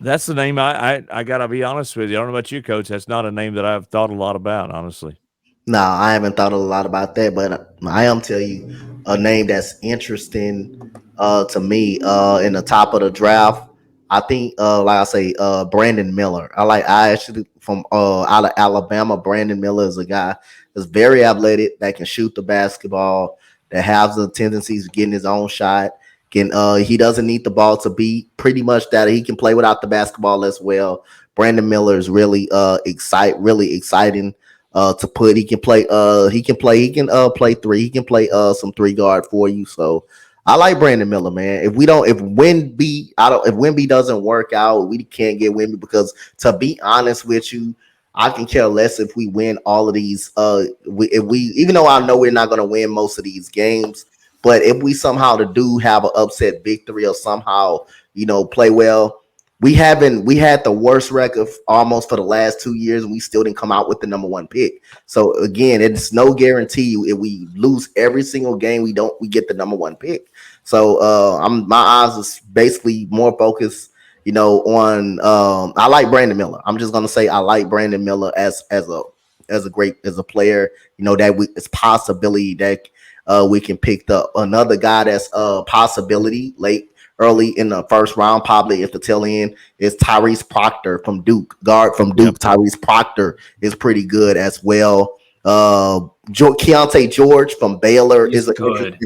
That's the name I got to be honest with you. I don't know about you, Coach. That's not a name that I've thought a lot about, honestly. No, I haven't thought a lot about that, but I am tell you a name that's interesting to me in the top of the draft. I think like I say Brandon Miller. I actually from out of Alabama. Brandon Miller is a guy that's very athletic, that can shoot the basketball, that has the tendencies of getting his own shot. He doesn't need the ball to be pretty much that he can play without the basketball as well. Brandon Miller is really exciting. To put, he can play play 3. He can play some 3 guard for you. So I like Brandon Miller, man. If Wemby doesn't work out, we can't get Wemby because, to be honest with you, I can care less if we win all of these. Even though I know we're not going to win most of these games, but if we somehow do have an upset victory or somehow play well. We had the worst record almost for the last 2 years, and we still didn't come out with the number 1 pick. So again, it's no guarantee if we lose every single game we get the number 1 pick. So my eyes is basically more focused, on I like Brandon Miller. I'm just gonna say I like Brandon Miller as a player. It's possibility that we can pick up another guy that's a possibility early in the first round, probably at the tail end, is Tyrese Proctor from Duke, guard from Duke. Yep. Tyrese Proctor is pretty good as well. Keontae George from Baylor is good.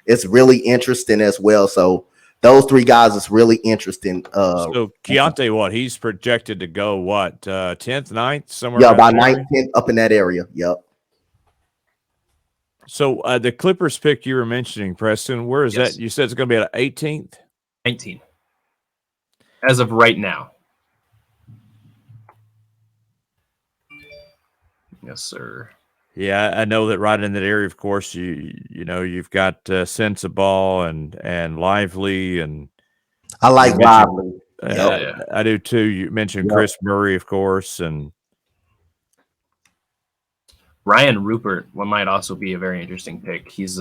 It's really interesting as well. So those three guys is really interesting. So Keontae, what he's projected to go, 10th, 9th, somewhere? Yeah, about 9th, 10th, up in that area. Yep. So the Clippers pick you were mentioning, Preston, where is that? You said it's going to be at 18th? 19. As of right now. Yes, sir. Yeah, I know that right in that area, of course, you've got Sensabaugh and Lively, and I like Lively. I do too. You mentioned Chris Murray, of course, and Ryan Rupert might also be a very interesting pick. He's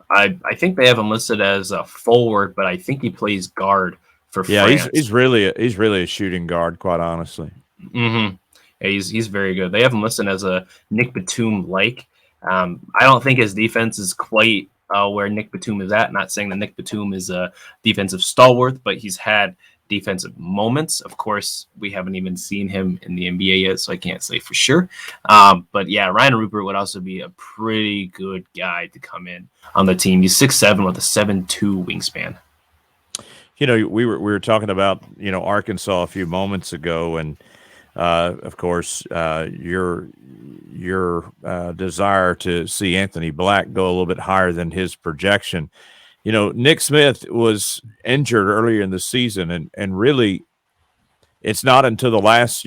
I think they have him listed as a forward, but I think he plays guard for France. He's really a shooting guard, quite honestly. Mm-hmm. Yeah, he's very good. They have him listed as a Nick Batum like. I don't think his defense is quite where Nick Batum is at. Not saying that Nick Batum is a defensive stalwart, but he's had defensive moments. Of course, we haven't even seen him in the NBA yet, so I can't say for sure. But yeah, Ryan Rupert would also be a pretty good guy to come in on the team. He's 6'7" with a 7'2" wingspan. We were talking about Arkansas a few moments ago, and of course your desire to see Anthony Black go a little bit higher than his projection. Nick Smith was injured earlier in the season, and really it's not until the last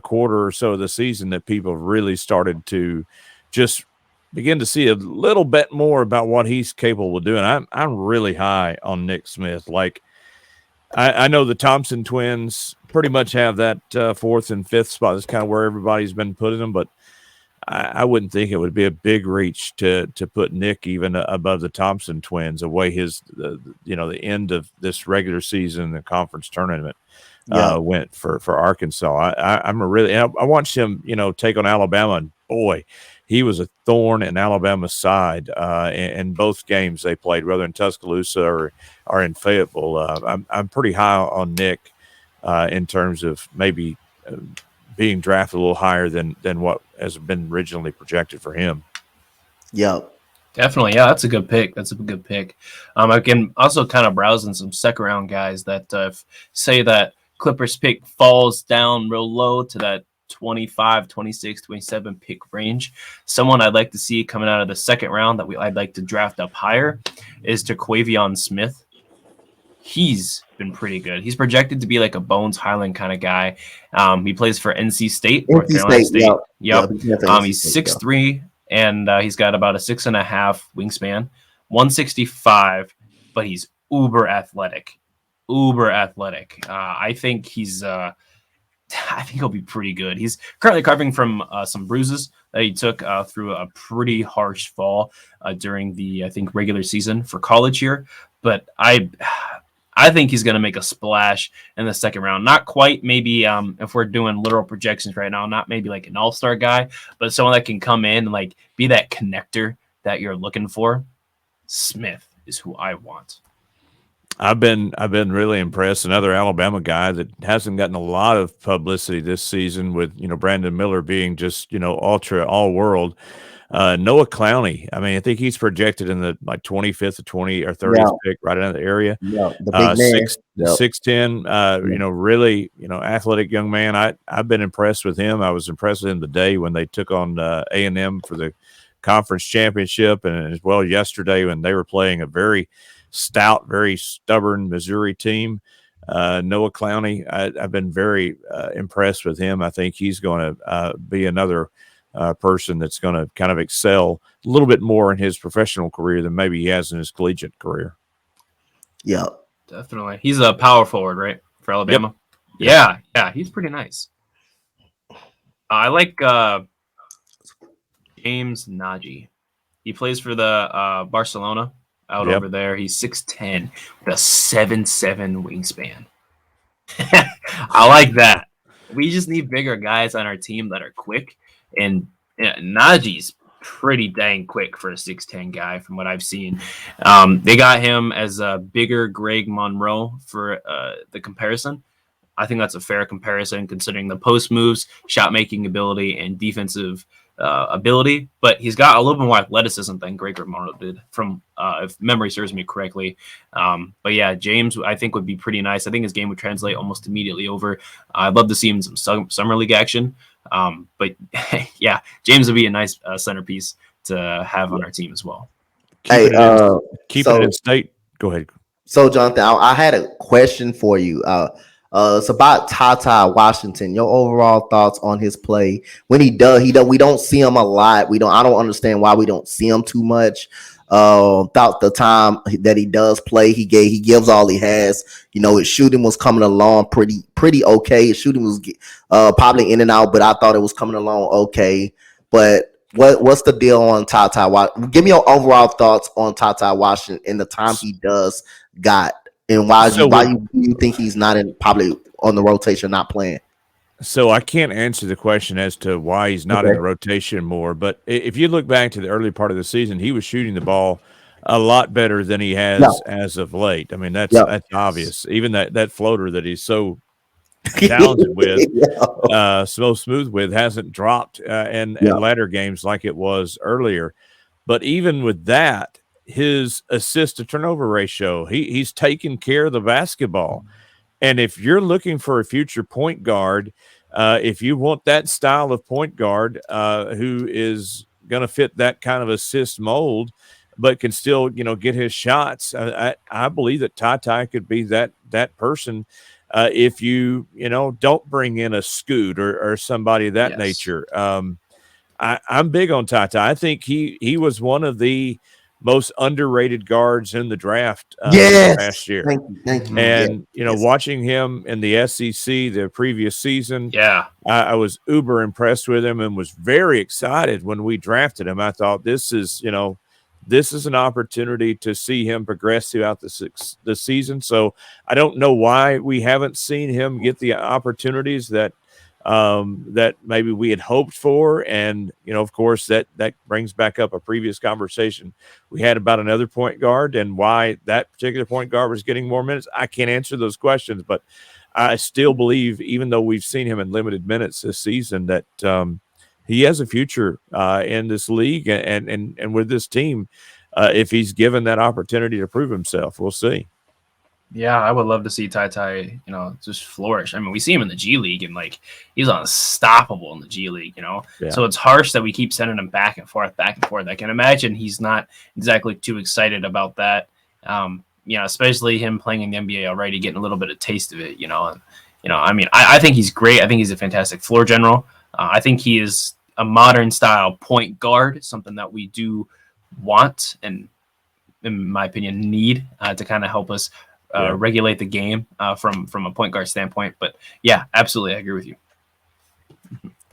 quarter or so of the season that people really started to just begin to see a little bit more about what he's capable of doing. I'm really high on Nick Smith. Like, I know the Thompson twins pretty much have that 4th and 5th spot. That's kind of where everybody's been putting them, but I wouldn't think it would be a big reach to put Nick even above the Thompson twins, away the end of this regular season, the conference tournament went for Arkansas. I watched him, take on Alabama, and boy, he was a thorn in Alabama's side in both games they played, whether in Tuscaloosa or in Fayetteville. I'm pretty high on Nick in terms of maybe being drafted a little higher than what has been originally projected for him. Yep. Definitely. Yeah, that's a good pick. I can also kind of browsing some second round guys that say that Clippers pick falls down real low to that 25, 26, 27 pick range. Someone I'd like to see coming out of the second round that I'd like to draft up higher is Terquavion Smith. He's been pretty good. He's projected to be like a Bones Highland kind of guy. He plays for NC State, North Carolina State. Yep. He's 6'3", and he's got about a 6.5 wingspan, 165, but he's uber athletic. I think he'll be pretty good. He's currently recovering from some bruises that he took through a pretty harsh fall during the, I think, regular season for college here. But I think he's going to make a splash in the second round. Not quite, maybe if we're doing literal projections right now, not maybe like an all-star guy, but someone that can come in and like be that connector that you're looking for. Smith is who I want. I've been really impressed. Another Alabama guy that hasn't gotten a lot of publicity this season, with Brandon Miller being just ultra all world. Noah Clowney. I mean, I think he's projected in the 25th or 20 or 30th pick, right in the area. Yeah, the big man. 6'10", really athletic young man. I've been impressed with him. I was impressed with him today when they took on A&M for the conference championship, and as well yesterday when they were playing a very stout, very stubborn Missouri team. Noah Clowney, I've been very impressed with him. I think he's going to be another person that's going to kind of excel a little bit more in his professional career than maybe he has in his collegiate career. Yeah, definitely. He's a power forward, right, for Alabama? Yep. Yeah, he's pretty nice. I like James Nagy. He plays for the Barcelona over there. He's 6'10" with a 7'7" wingspan. I like that. We just need bigger guys on our team that are quick, and Najee's pretty dang quick for a 6'10" guy from what I've seen. They got him as a bigger Greg Monroe for the comparison. I think that's a fair comparison considering the post moves, shot making ability, and defensive ability. But he's got a little bit more athleticism than Greg Monroe did, from if memory serves me correctly. But yeah, James I think would be pretty nice. I think his game would translate almost immediately over. I'd love to see him in some summer league action. But yeah, James would be a nice centerpiece to have on our team as well. Hey, Keeping it in state. Go ahead. So, Jonathan, I had a question for you. It's about Tata Washington. Your overall thoughts on his play when he does. We don't see him a lot. I don't understand why we don't see him too much. Throughout the time that he does play, he gives all he has. His shooting was coming along pretty okay. His shooting was probably in and out, but I thought it was coming along okay. But what's the deal on Tata? Give me your overall thoughts on Tata Washington and the time he does got, and why you think he's not probably on the rotation, not playing? So I can't answer the question as to why he's not in the rotation more. But if you look back to the early part of the season, he was shooting the ball a lot better than he has as of late. I mean, that's obvious. Even that floater that he's so talented with, so smooth with, hasn't dropped in latter games like it was earlier. But even with that, his assist to turnover ratio, he's taking care of the basketball. And if you're looking for a future point guard, if you want that style of point guard who is going to fit that kind of assist mold, but can still, get his shots, I believe that Ty could be that person. If you don't bring in a Scoot or somebody of that nature. I'm big on Ty. I think he was one of the most underrated guards in the draft last year. Thank you. And watching him in the SEC the previous season, I was uber impressed with him and was very excited when we drafted him. I thought this is an opportunity to see him progress throughout the season. So I don't know why we haven't seen him get the opportunities that maybe we had hoped for. And, of course, that brings back up a previous conversation we had about another point guard and why that particular point guard was getting more minutes. I can't answer those questions, but I still believe, even though we've seen him in limited minutes this season, that he has a future in this league and with this team if he's given that opportunity to prove himself. We'll see. Yeah, I would love to see Ty, just flourish. I mean, we see him in the G League, and he's unstoppable in the G League, Yeah. So it's harsh that we keep sending him back and forth. I can imagine he's not exactly too excited about that. Especially him playing in the NBA already, getting a little bit of taste of it. I mean, I think he's great. I think he's a fantastic floor general. I think he is a modern style point guard, something that we do want and, in my opinion, need to kind of help us regulate the game from a point guard standpoint. But yeah, absolutely, I agree with you.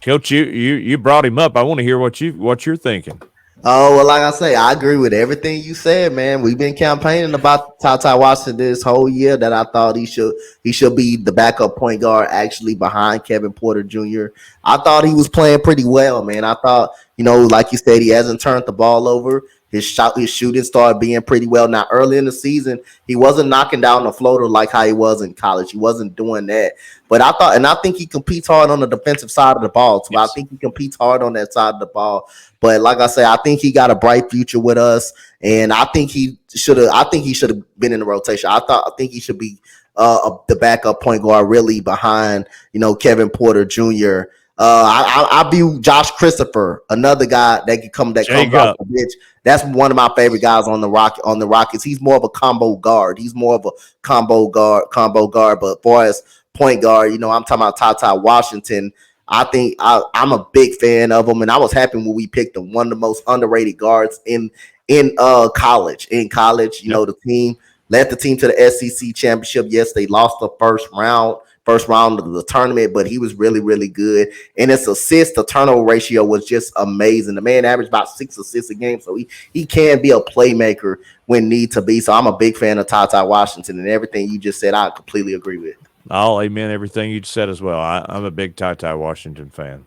Coach, you brought him up. I want to hear what you're thinking. Oh, well, like I say, I agree with everything you said, man. We've been campaigning about Tata Washington this whole year that I thought he should be the backup point guard, actually behind Kevin Porter Jr. I thought he was playing pretty well, man. I thought, like you said, he hasn't turned the ball over. His shooting started being pretty well. Now, early in the season, he wasn't knocking down the floater like how he was in college. He wasn't doing that. But I think he competes hard on the defensive side of the ball too. Yes. I think he competes hard on that side of the ball. But like I say, I think he got a bright future with us, and I think he should have been in the rotation. I think he should be the backup point guard, really behind Kevin Porter Jr. I view Josh Christopher, another guy that comes off the bench. That's one of my favorite guys on the Rockets. He's more of a combo guard. But for as point guard, I'm talking about Tata Washington. I think I'm a big fan of him, and I was happy when we picked him. One of the most underrated guards in college. The team led the team to the SEC championship. Yes, they lost the first round of the tournament, but he was really, really good. And his assist to turnover ratio was just amazing. The man averaged about 6 assists a game, so he can be a playmaker when need to be. So I'm a big fan of Tata Washington, and everything you just said, I completely agree with. I'll amen everything you said as well. I'm a big Ty Washington fan.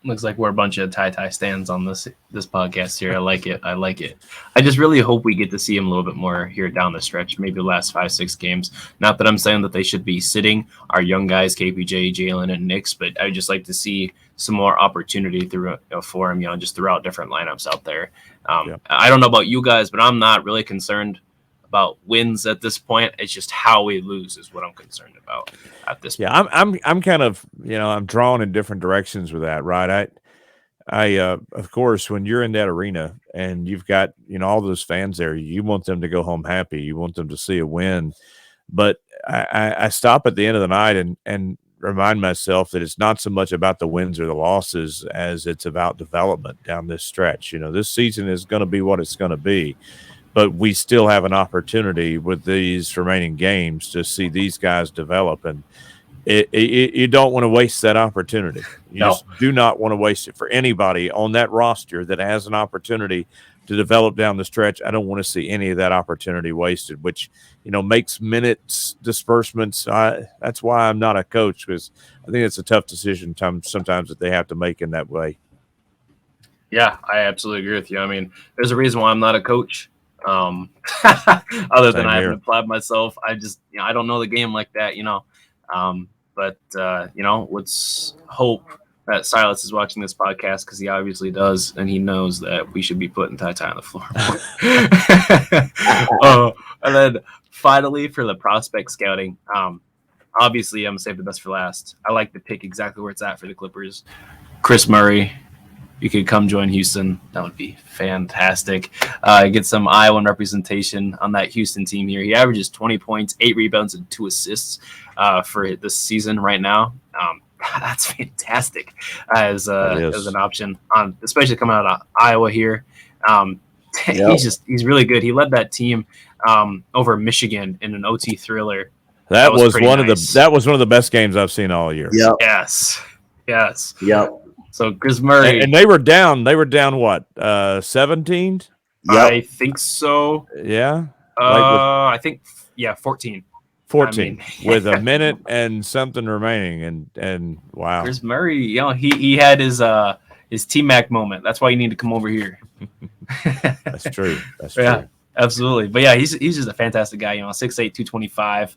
Looks like we're a bunch of tie stands on this podcast here. I like it. I like it. I just really hope we get to see him a little bit more here down the stretch, maybe the last 5-6 games. Not that I'm saying that they should be sitting our young guys, KPJ, Jalen, and Knicks, but I would just like to see some more opportunity through for him, just throughout different lineups out there. Yeah. I don't know about you guys, but I'm not really concerned about wins at this point. It's just how we lose is what I'm concerned about at this point. Yeah, I'm kind of, I'm drawn in different directions with that, right? I of course, when you're in that arena and you've got, all those fans there, you want them to go home happy. You want them to see a win. But I stop at the end of the night and remind myself that it's not so much about the wins or the losses as it's about development down this stretch. This season is going to be what it's going to be, but we still have an opportunity with these remaining games to see these guys develop. And you don't want to waste that opportunity. You No. just do not want to waste it for anybody on that roster that has an opportunity to develop down the stretch. I don't want to see any of that opportunity wasted, which, makes minutes disbursements. That's why I'm not a coach, because I think it's a tough decision sometimes that they have to make in that way. Yeah, I absolutely agree with you. I mean, there's a reason why I'm not a coach. Other than Same I haven't here. applied myself, I just I don't know the game like that. But let's hope that Silas is watching this podcast, because he obviously does, and he knows that we should be putting Ty on the floor. And then finally, for the prospect scouting, obviously I'm gonna save the best for last. I like to pick exactly where it's at for the Clippers. Chris Murray. You could come join Houston. That would be fantastic. Get some Iowan representation on that Houston team here. He averages 20 points, 8 rebounds, and 2 assists for this season right now. That's fantastic as an option, especially coming out of Iowa here. Yep. He's really good. He led that team over Michigan in an OT thriller. That was pretty one nice. of the best games I've seen all year. Yep. Yes. Yep. So Chris Murray, And they were down. They were down what? 17. Yep. I think so. Yeah. I think 14. 14 I mean, with a minute and something remaining, and wow. Chris Murray, he had his T-Mac moment. That's why you need to come over here. That's true. That's Yeah, true. absolutely. But yeah, he's just a fantastic guy. 6'8", 225.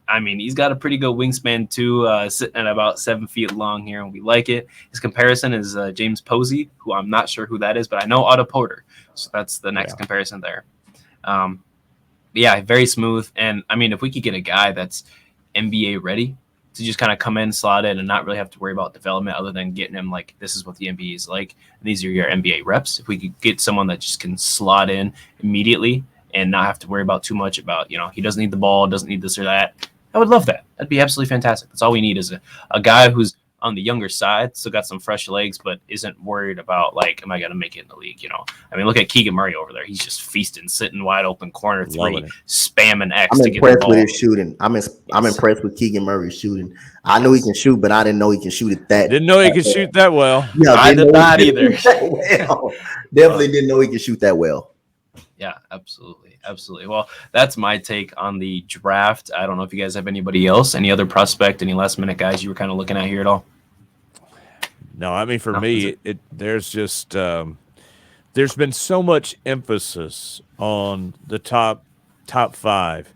I mean, he's got a pretty good wingspan too, sitting at about 7 feet long here, and we like it. His comparison is James Posey, who I'm not sure who that is, but I know Otto Porter, so that's the next comparison there. Yeah, very smooth. And I mean, if we could get a guy that's NBA ready to just kind of come in, slot in, and not really have to worry about development other than getting him like, this is what the NBA is like, and these are your NBA reps. If we could get someone that just can slot in immediately and not have to worry about too much about, he doesn't need the ball, doesn't need this or that, I would love that. That'd be absolutely fantastic. That's all we need, is a guy who's on the younger side, still got some fresh legs, but isn't worried about, like, am I going to make it in the league? I mean, look at Keegan Murray over there. He's just feasting, sitting wide open corner three, spamming X I'm to get the impressed ball. with his shooting. I'm impressed with Keegan Murray's shooting. I knew he can shoot, but I didn't know he can shoot it that. Didn't know he could shoot that well. Yeah, I did not either. Definitely didn't know he could shoot that well. Yeah, absolutely. Well, that's my take on the draft. I don't know if you guys have anybody else, any other prospect, any last minute guys you were kind of looking at here at all? No, I mean, for me, there's just there's been so much emphasis on the top 5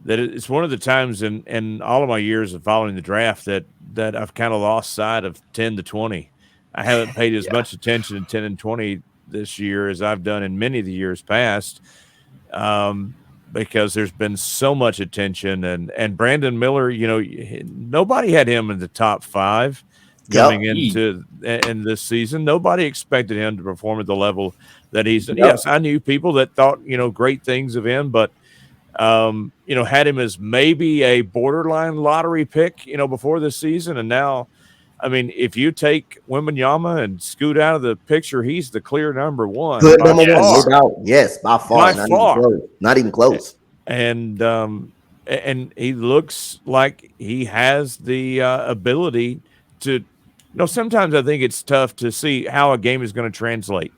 that it's one of the times in all of my years of following the draft that I've kind of lost sight of 10 to 20. I haven't paid as much attention to 10 and 20 this year as I've done in many of the years past, because there's been so much attention. And Brandon Miller, nobody had him in the top 5 coming into this season. Nobody expected him to perform at the level that he's done. Yes, I knew people that thought, great things of him, but had him as maybe a borderline lottery pick, before this season. And now, I mean, if you take Wembanyama and scoot out of the picture, he's the clear number 1. Good number 1, no doubt. Yes, by far. Not even close. And he looks like he has the ability to. Sometimes I think it's tough to see how a game is going to translate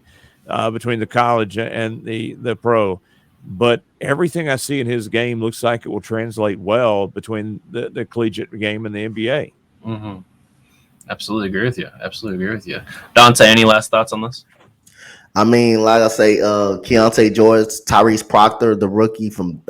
between the college and the pro. but everything I see in his game looks like it will translate well between the collegiate game and the NBA. Mm-hmm. Absolutely agree with you. Absolutely agree with you. Dante, any last thoughts on this? I mean, like I say, Keontae George, Tyrese Proctor, the rookie from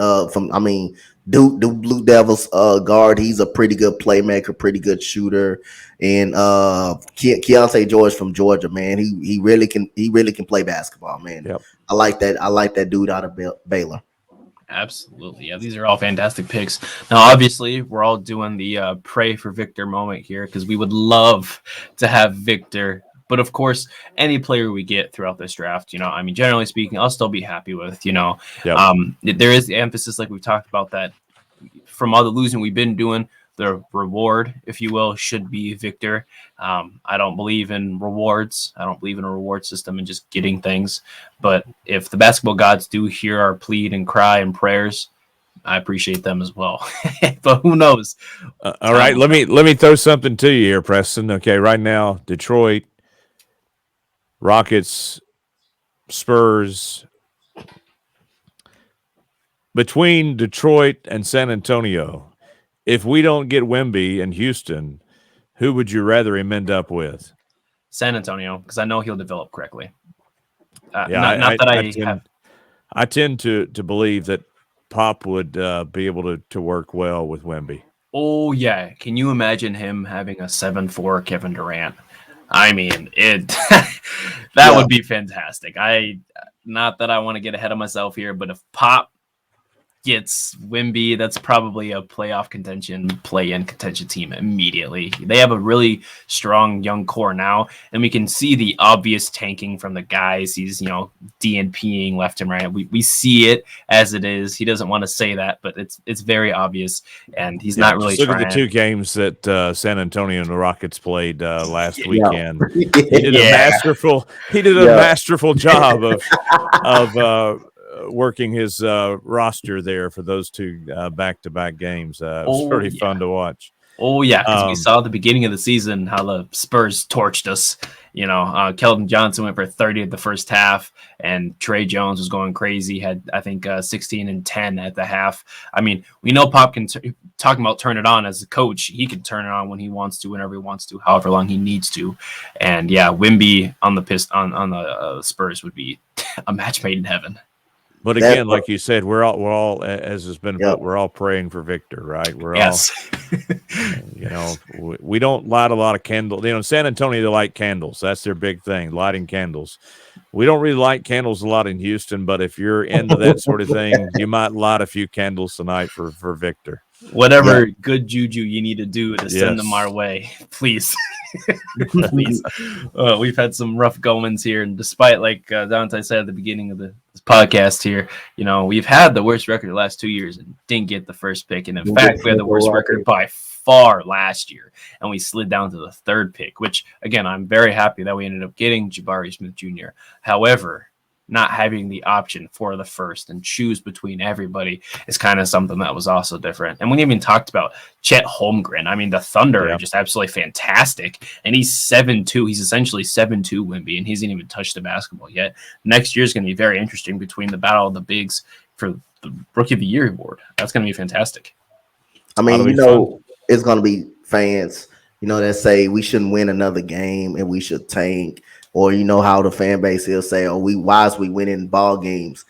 Duke Blue Devils guard. He's a pretty good playmaker, pretty good shooter, and Keontae George from Georgia, man, he really can play basketball, man. Yep. I like that. I like that dude out of Baylor. Absolutely. Yeah, these are all fantastic picks. Now, obviously, we're all doing the pray for Victor moment here because we would love to have Victor. But of course, any player we get throughout this draft, I mean, generally speaking, I'll still be happy with. Yep. There is the emphasis, like we've talked about, that from all the losing we've been doing, the reward, if you will, should be Victor. I don't believe in rewards. I don't believe in a reward system and just getting things. But if the basketball gods do hear our plead and cry and prayers, I appreciate them as well. But who knows? All right, let me throw something to you here, Preston. Okay, right now, Detroit, Rockets, Spurs. Between Detroit and San Antonio, if we don't get Wemby and Houston, who would you rather him end up with? San Antonio, because I know he'll develop correctly. I tend to believe that Pop would be able to work well with Wemby. Oh yeah, can you imagine him having a 7'4" Kevin Durant? I mean, that would be fantastic. Not that I want to get ahead of myself here, but if Pop gets Wemby, that's probably a playoff contention, play-in contention team immediately. They have a really strong young core now, and we can see the obvious tanking from the guys. He's, DNPing left and right. We see it as it is. He doesn't want to say that, but it's very obvious, and he's not really look trying. At the two games that San Antonio and the Rockets played last weekend. He did a masterful job of working his roster there for those two back-to-back games. It was pretty fun to watch. Oh, yeah, because we saw at the beginning of the season how the Spurs torched us. Keldon Johnson went for 30 at the first half, and Trey Jones was going crazy. Had, I think, 16 and 10 at the half. I mean, we know Pop can talking about turn it on as a coach. He can turn it on when he wants to, whenever he wants to, however long he needs to. And, yeah, Wemby on the Spurs would be a match made in heaven. But again, like you said, we're all as has been put, we're all praying for Victor, right? We're all, we don't light a lot of candles. In San Antonio, they light candles. That's their big thing, lighting candles. We don't really light candles a lot in Houston, but if you're into that sort of thing, you might light a few candles tonight for Victor. Whatever good juju you need to do to send them our way, please. Please. We've had some rough goings here, and despite, like Dante said at the beginning of this podcast here, we've had the worst record the last 2 years and didn't get the first pick. And in fact, we had the worst record by far last year, and we slid down to the third pick, which, again, I'm very happy that we ended up getting Jabari Smith Jr. However, not having the option for the first and choose between everybody is kind of something that was also different. And we even talked about Chet Holmgren. I mean, the Thunder are just absolutely fantastic. And he's 7'2". He's essentially 7'2" Wemby, and he hasn't even touched the basketball yet. Next year is going to be very interesting between the battle of the bigs for the Rookie of the Year award. That's going to be fantastic. I mean, it's going to be fans, that say we shouldn't win another game and we should tank. Or how the fan base will say, why is we winning ball games?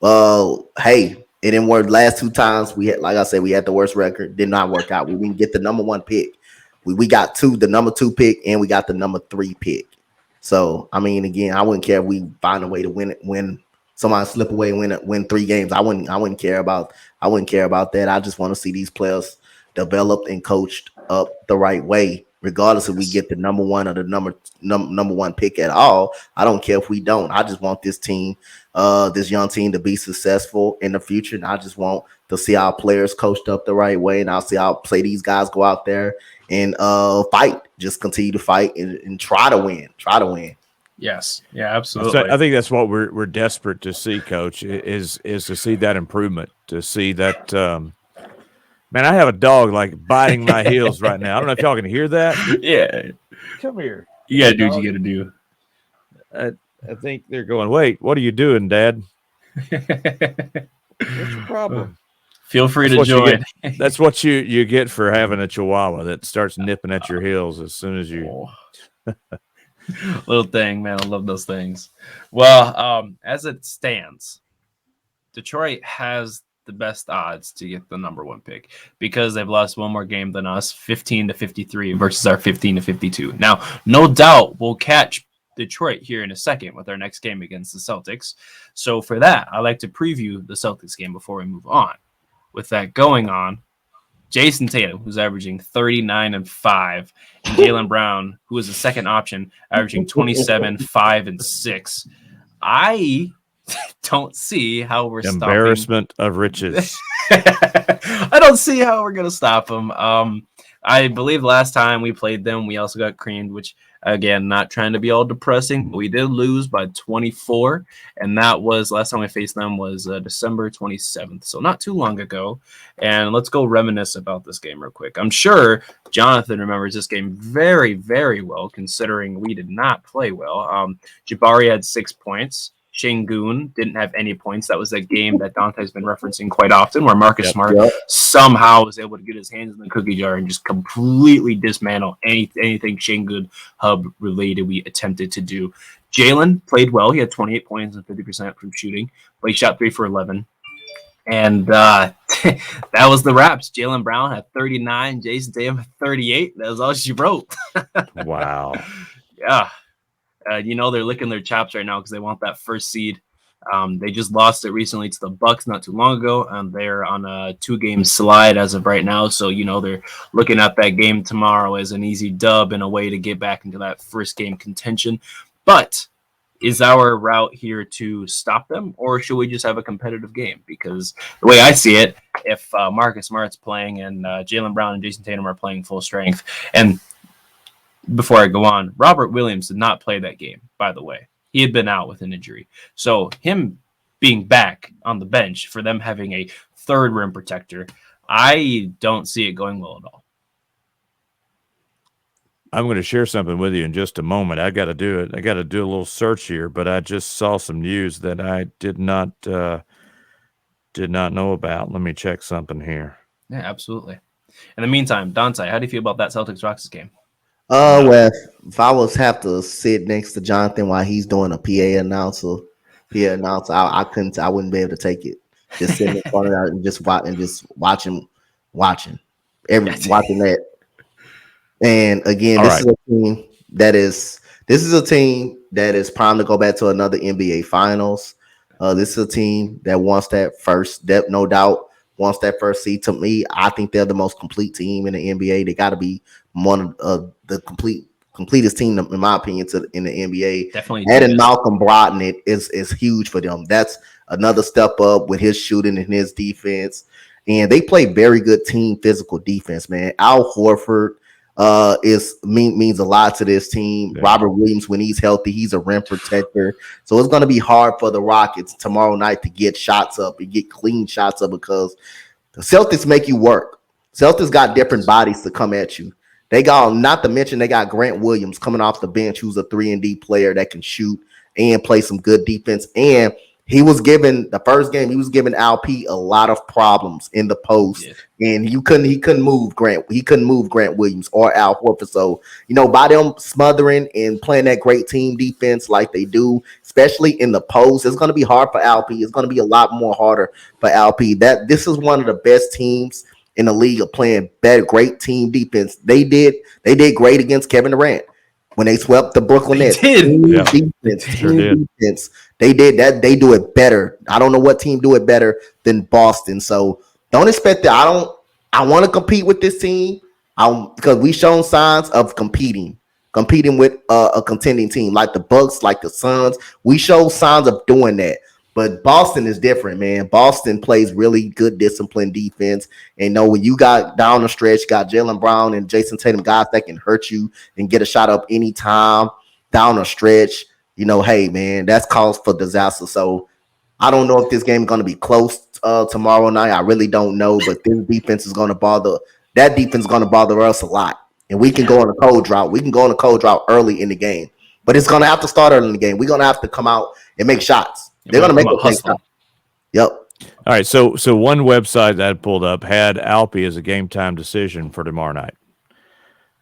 Hey, it didn't work last 2 times. We had, like I said, we had the worst record. Did not work out. We didn't get the number 1 pick. We got the number 2 pick, and we got the number 3 pick. So I mean, again, I wouldn't care if we find a way to win somebody slip away and win 3 games. I wouldn't care about that. I just want to see these players developed and coached up the right way. Regardless if we get the number 1 or the number 1 pick at all, I don't care if we don't. I just want this team, this young team, to be successful in the future, and I just want to see our players coached up the right way, and I'll see how these guys go out there and fight, just continue to fight and try to win. Yes, yeah, absolutely. I think that's what we're desperate to see, Coach, is to see that improvement, to see that. Man, I have a dog biting my heels right now. I don't know if y'all can hear that. Yeah. Come here. You got to do what you got to do. I think they're going, wait, what are you doing, Dad? What's your problem? Feel free That's to what you join. get. That's what you get for having a Chihuahua that starts nipping at your heels as soon as you. Oh. Little thing, man. I love those things. Well, as it stands, Detroit has the best odds to get the number one pick because they've lost one more game than us, 15-53 versus our 15-52. Now, no doubt we'll catch Detroit here in a second with our next game against the Celtics. So for that, I like to preview the Celtics game before we move on. With that going on, Jason Tatum, who's averaging 39 and 5, and Jaylen Brown, who is the second option, averaging 27, 5, and 6. I don't see how we're Embarrassment of riches. I don't see how we're gonna stop them. I believe last time we played them, we also got creamed, which again, not trying to be all depressing, but we did lose by 24, and that was last time we faced them was December 27th, so not too long ago. And let's go reminisce about this game real quick. I'm sure Jonathan remembers this game very, very well, considering we did not play well. Jabari had 6 points. Shingun didn't have any points. That was a game that Dante's been referencing quite often, where Marcus Smart somehow was able to get his hands in the cookie jar and just completely dismantle anything Shingun hub related we attempted to do. Jaylen played well. He had 28 points and 50% from shooting, but he shot 3 for 11. And that was the Raps. Jaylen Brown had 39. Jason Tatum had 38. That was all she wrote. Wow. Yeah. They're licking their chops right now because they want that first seed. They just lost it recently to the Bucks not too long ago, and they're on a 2-game slide as of right now. So they're looking at that game tomorrow as an easy dub and a way to get back into that first game contention. But is our route here to stop them, or should we just have a competitive game? Because the way I see it, if Marcus Smart's playing and Jaylen Brown and Jason Tatum are playing full strength, and before I go on, Robert Williams did not play that game, by the way. He had been out with an injury. So him being back on the bench for them having a third rim protector, I don't see it going well at all. I'm going to share something with you in just a moment. I got to do it. I got to do a little search here, but I just saw some news that I did not know about. Let me check something here. Yeah, absolutely. In the meantime, Dante, how do you feel about that Celtics-Rockets game? Well, if I was have to sit next to Jonathan while he's doing a PA announcer, I wouldn't be able to take it. Just sitting in front of that and just watching that. And again, this is a team that is primed to go back to another NBA Finals. This is a team that wants that first depth, no doubt. Wants that first seed. To me, I think they're the most complete team in the NBA. They got to be one of the completest team, in my opinion, in the NBA. Definitely. Adding Malcolm Brogdon is huge for them. That's another step up with his shooting and his defense. And they play very good team physical defense, man. Al Horford means a lot to this team. Yeah. Robert Williams, when he's healthy, he's a rim protector. So it's going to be hard for the Rockets tomorrow night to get shots up and get clean shots up because the Celtics make you work. Celtics got different bodies to come at you. They got, not to mention, they got Grant Williams coming off the bench, who's a 3-and-D player that can shoot and play some good defense. And he was given the first game, he was giving Alp a lot of problems in the post, and he couldn't move Grant Williams or Al Horford. So, by them smothering and playing that great team defense like they do, especially in the post, it's going to be hard for Alp. It's going to be a lot more harder for Alp. This is one of the best teams in the league of playing great team defense. They did great against Kevin Durant when they swept the Brooklyn Nets. Defense. They did that. They do it better. I don't know what team do it better than Boston. So don't expect that. I want to compete with this team because we shown signs of competing with a contending team like the Bucks, like the Suns. We show signs of doing that. But Boston is different, man. Boston plays really good disciplined defense. And when you got down the stretch, got Jaylen Brown and Jason Tatum, guys that can hurt you and get a shot up anytime down the stretch, hey, man, that's cause for disaster. So I don't know if this game is going to be close tomorrow night. I really don't know. But this defense is going to bother us a lot. And we can go on a cold drought. We can go on a cold drought early in the game. But it's going to have to start early in the game. We're going to have to come out and make shots. They're going to make a hustle. Yep. All right, so one website that I pulled up had Alpi as a game time decision for tomorrow night.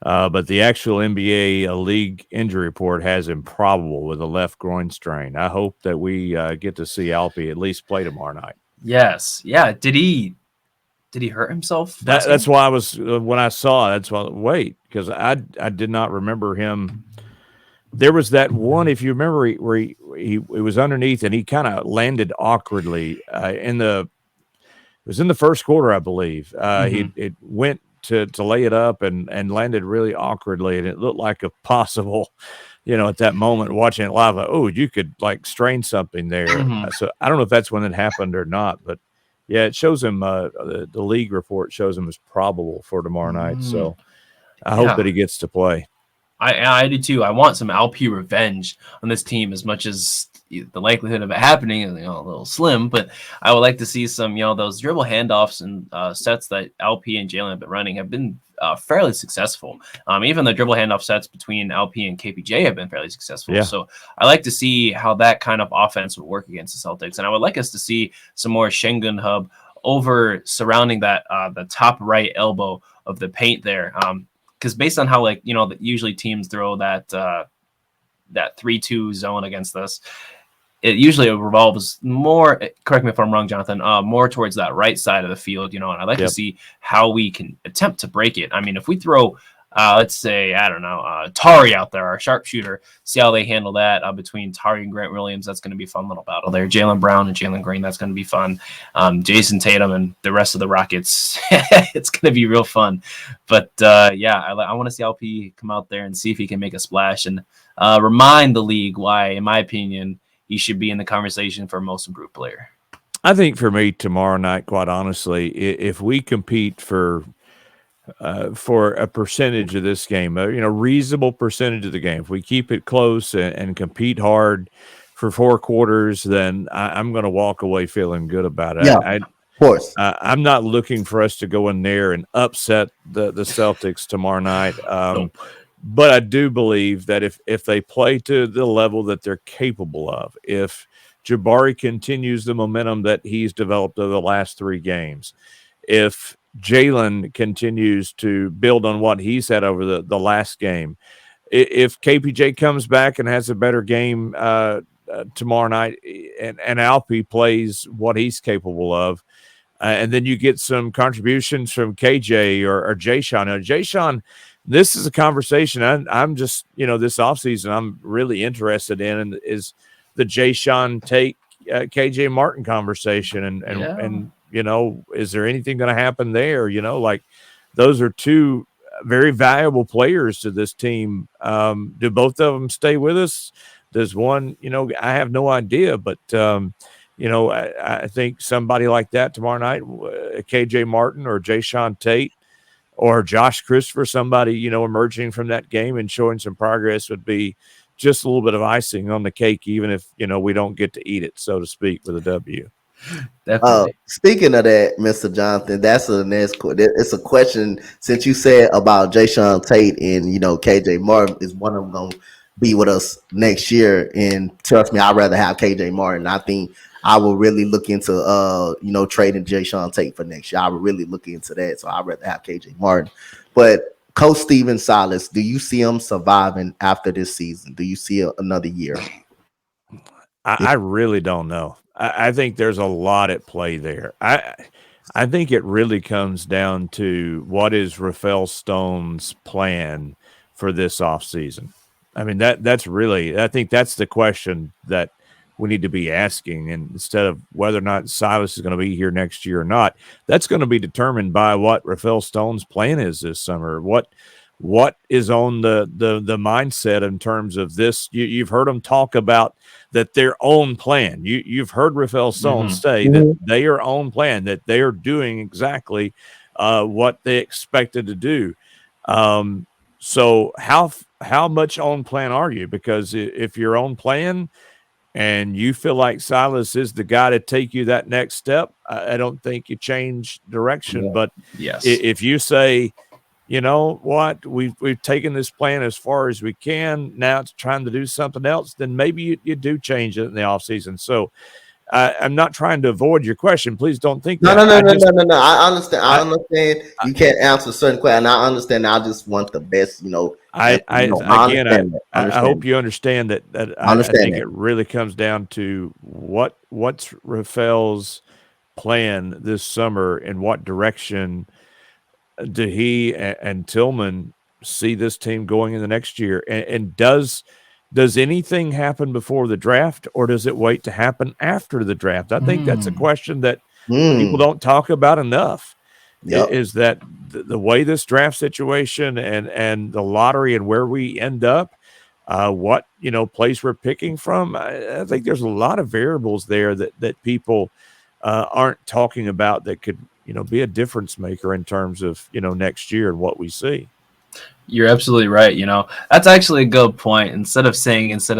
But the actual NBA league injury report has him probable with a left groin strain. I hope that we get to see Alpi at least play tomorrow night. Yes. Yeah. Did he hurt himself last That's game? why I was when I saw it, that's why wait, because I did not remember him. There was that one, if you remember, where he was underneath and he kind of landed awkwardly it was in the first quarter, I believe. It went to lay it up and landed really awkwardly, and it looked like a possible, at that moment watching it live, like, oh, you could like strain something there. So I don't know if that's when it happened or not, but yeah, it shows him the league report shows him as probable for tomorrow night. So I hope that he gets to play. I do too. I want some Alpi revenge on this team as much as the likelihood of it happening is a little slim, but I would like to see some, those dribble handoffs and sets that Alpi and Jalen have been running have been fairly successful. Even the dribble handoff sets between Alpi and KPJ have been fairly successful. Yeah. So I like to see how that kind of offense would work against the Celtics. And I would like us to see some more Schengen hub over surrounding that the top right elbow of the paint there. Because based on how usually teams throw that 3-2 zone against us, it usually revolves more. Correct me if I'm wrong, Jonathan. More towards that right side of the field, and I'd like to see how we can attempt to break it. I mean, if we throw, let's say, I don't know, Tari out there, our sharpshooter, see how they handle that between Tari and Grant Williams. That's going to be a fun little battle there. Jaylen Brown and Jalen Green, that's going to be fun. Jason Tatum and the rest of the Rockets, it's going to be real fun. But I want to see LP come out there and see if he can make a splash and remind the league why, in my opinion, he should be in the conversation for most improved player. I think for me tomorrow night, quite honestly, if we compete for a percentage of this game, reasonable percentage of the game, if we keep it close and compete hard for 4 quarters, then I'm going to walk away feeling good about it. Yeah, of course. I'm not looking for us to go in there and upset the Celtics tomorrow night. Nope. But I do believe that if they play to the level that they're capable of, if Jabari continues the momentum that he's developed over the last 3 games, if Jalen continues to build on what he's had over the last game, if KPJ comes back and has a better game tomorrow night and Alpi plays what he's capable of, and then you get some contributions from KJ or Jayshawn. Now, Jayshawn, this is a conversation I'm just, this offseason I'm really interested in, and is the Jayshawn Tate, KJ Martin conversation. And is there anything going to happen there? Those are 2 very valuable players to this team. Do both of them stay with us? Does one, I have no idea, but I think somebody like that tomorrow night, KJ Martin or Jayshawn Tate or Josh Christopher, somebody, emerging from that game and showing some progress would be just a little bit of icing on the cake, even if, we don't get to eat it, so to speak, with a W. Definitely. Speaking of that, Mr. Jonathan, that's a next. It's a question, since you said about Jayshawn Tate and KJ Martin, is one of them going to be with us next year? And trust me, I'd rather have KJ Martin. I think I will really look into trading Jayshawn Tate for next year. I would really look into that. So I'd rather have KJ Martin. But Coach Steven Silas, do you see him surviving after this season? Do you see another year? I really don't know. I think there's a lot at play there. I think it really comes down to what is Rafael Stone's plan for this offseason. I mean, that's really, I think that's the question that we need to be asking. And instead of whether or not Silas is going to be here next year or not, that's going to be determined by what Rafael Stone's plan is this summer. What is on the mindset in terms of this? You've heard them talk about that their own plan. You've heard Rafael Stone say that they are on plan, that they are doing exactly what they expected to do. So how much on plan are you? Because if you're on plan and you feel like Silas is the guy to take you that next step, I don't think you change direction. But yes, if you say, you know what, we've taken this plan as far as we can, now it's trying to do something else, then maybe you do change it in the offseason. So I'm not trying to avoid your question. Please don't think No, that. no, no, no, no, no, no. I understand. I understand. You can't answer certain questions. I understand. I just want the best. Answer. I Again, understand that. I hope you understand that. I I understand think that. it really comes down to what's Rafael's plan this summer, and what direction do he and Tillman see this team going in the next year, and does anything happen before the draft, or does it wait to happen after the draft? I think that's a question that people don't talk about enough. Yep. Is that the way this draft situation and the lottery and where we end up, what place we're picking from? I think there's a lot of variables there that people aren't talking about that could be a difference maker in terms of next year and what we see. You're absolutely right. That's actually a good point. Instead of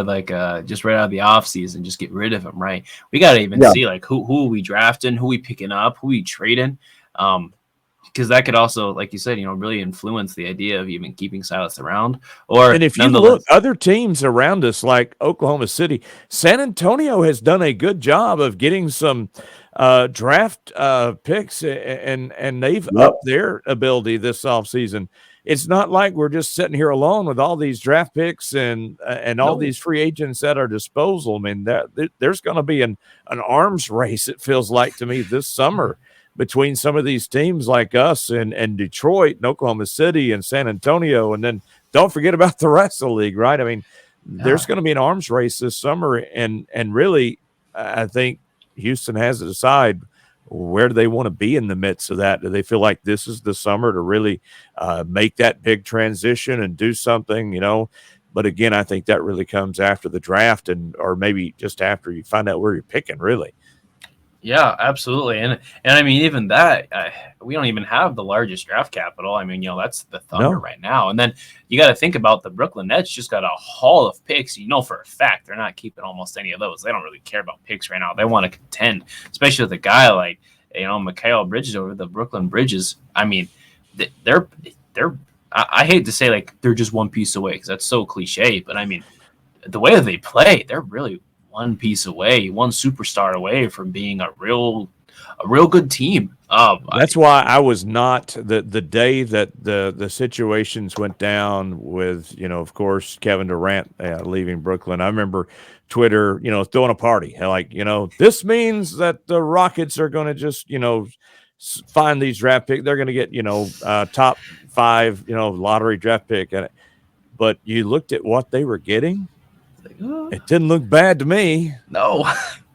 like just right out of the off season, just get rid of them, right? We got to even see like who are we drafting, who we picking up, who we trading, because that could also, like you said, really influence the idea of even keeping Silas around. And if you look, other teams around us, like Oklahoma City, San Antonio has done a good job of getting some draft picks, and they've upped their ability this offseason. It's not like we're just sitting here alone with all these draft picks and all these free agents at our disposal. I mean, there's going to be an arms race, it feels like to me, this summer between some of these teams like us and Detroit and Oklahoma City and San Antonio. And then don't forget about the rest of the league, right? I mean, there's going to be an arms race this summer. And really, I think Houston has to decide, where do they want to be in the midst of that? Do they feel like this is the summer to really make that big transition and do something, But again, I think that really comes after the draft, or maybe just after you find out where you're picking, really. Yeah, absolutely. And I mean, even that, we don't even have the largest draft capital. I mean, that's the Thunder right now. And then you got to think about the Brooklyn Nets just got a haul of picks. For a fact they're not keeping almost any of those. They don't really care about picks right now. They want to contend, especially with a guy like, Mikal Bridges over the Brooklyn Bridges. I mean, they're I hate to say like they're just one piece away because that's so cliche. But I mean, the way that they play, they're really one piece away, one superstar away from being a real good team. That's why I was not the day that the situations went down with, of course, Kevin Durant leaving Brooklyn. I remember Twitter, throwing a party like, this means that the Rockets are going to just, find these draft picks. They're going to get, top 5, lottery draft pick. But you looked at what they were getting. It didn't look bad to me. No.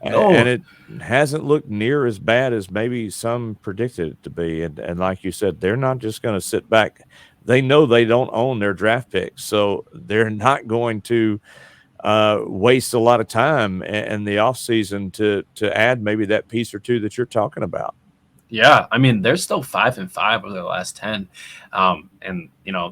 And it hasn't looked near as bad as maybe some predicted it to be. And like you said, they're not just going to sit back. They know they don't own their draft picks, so they're not going to waste a lot of time in the offseason to add maybe that piece or two that you're talking about. Yeah, I mean, they're still 5-5 over the last 10. And,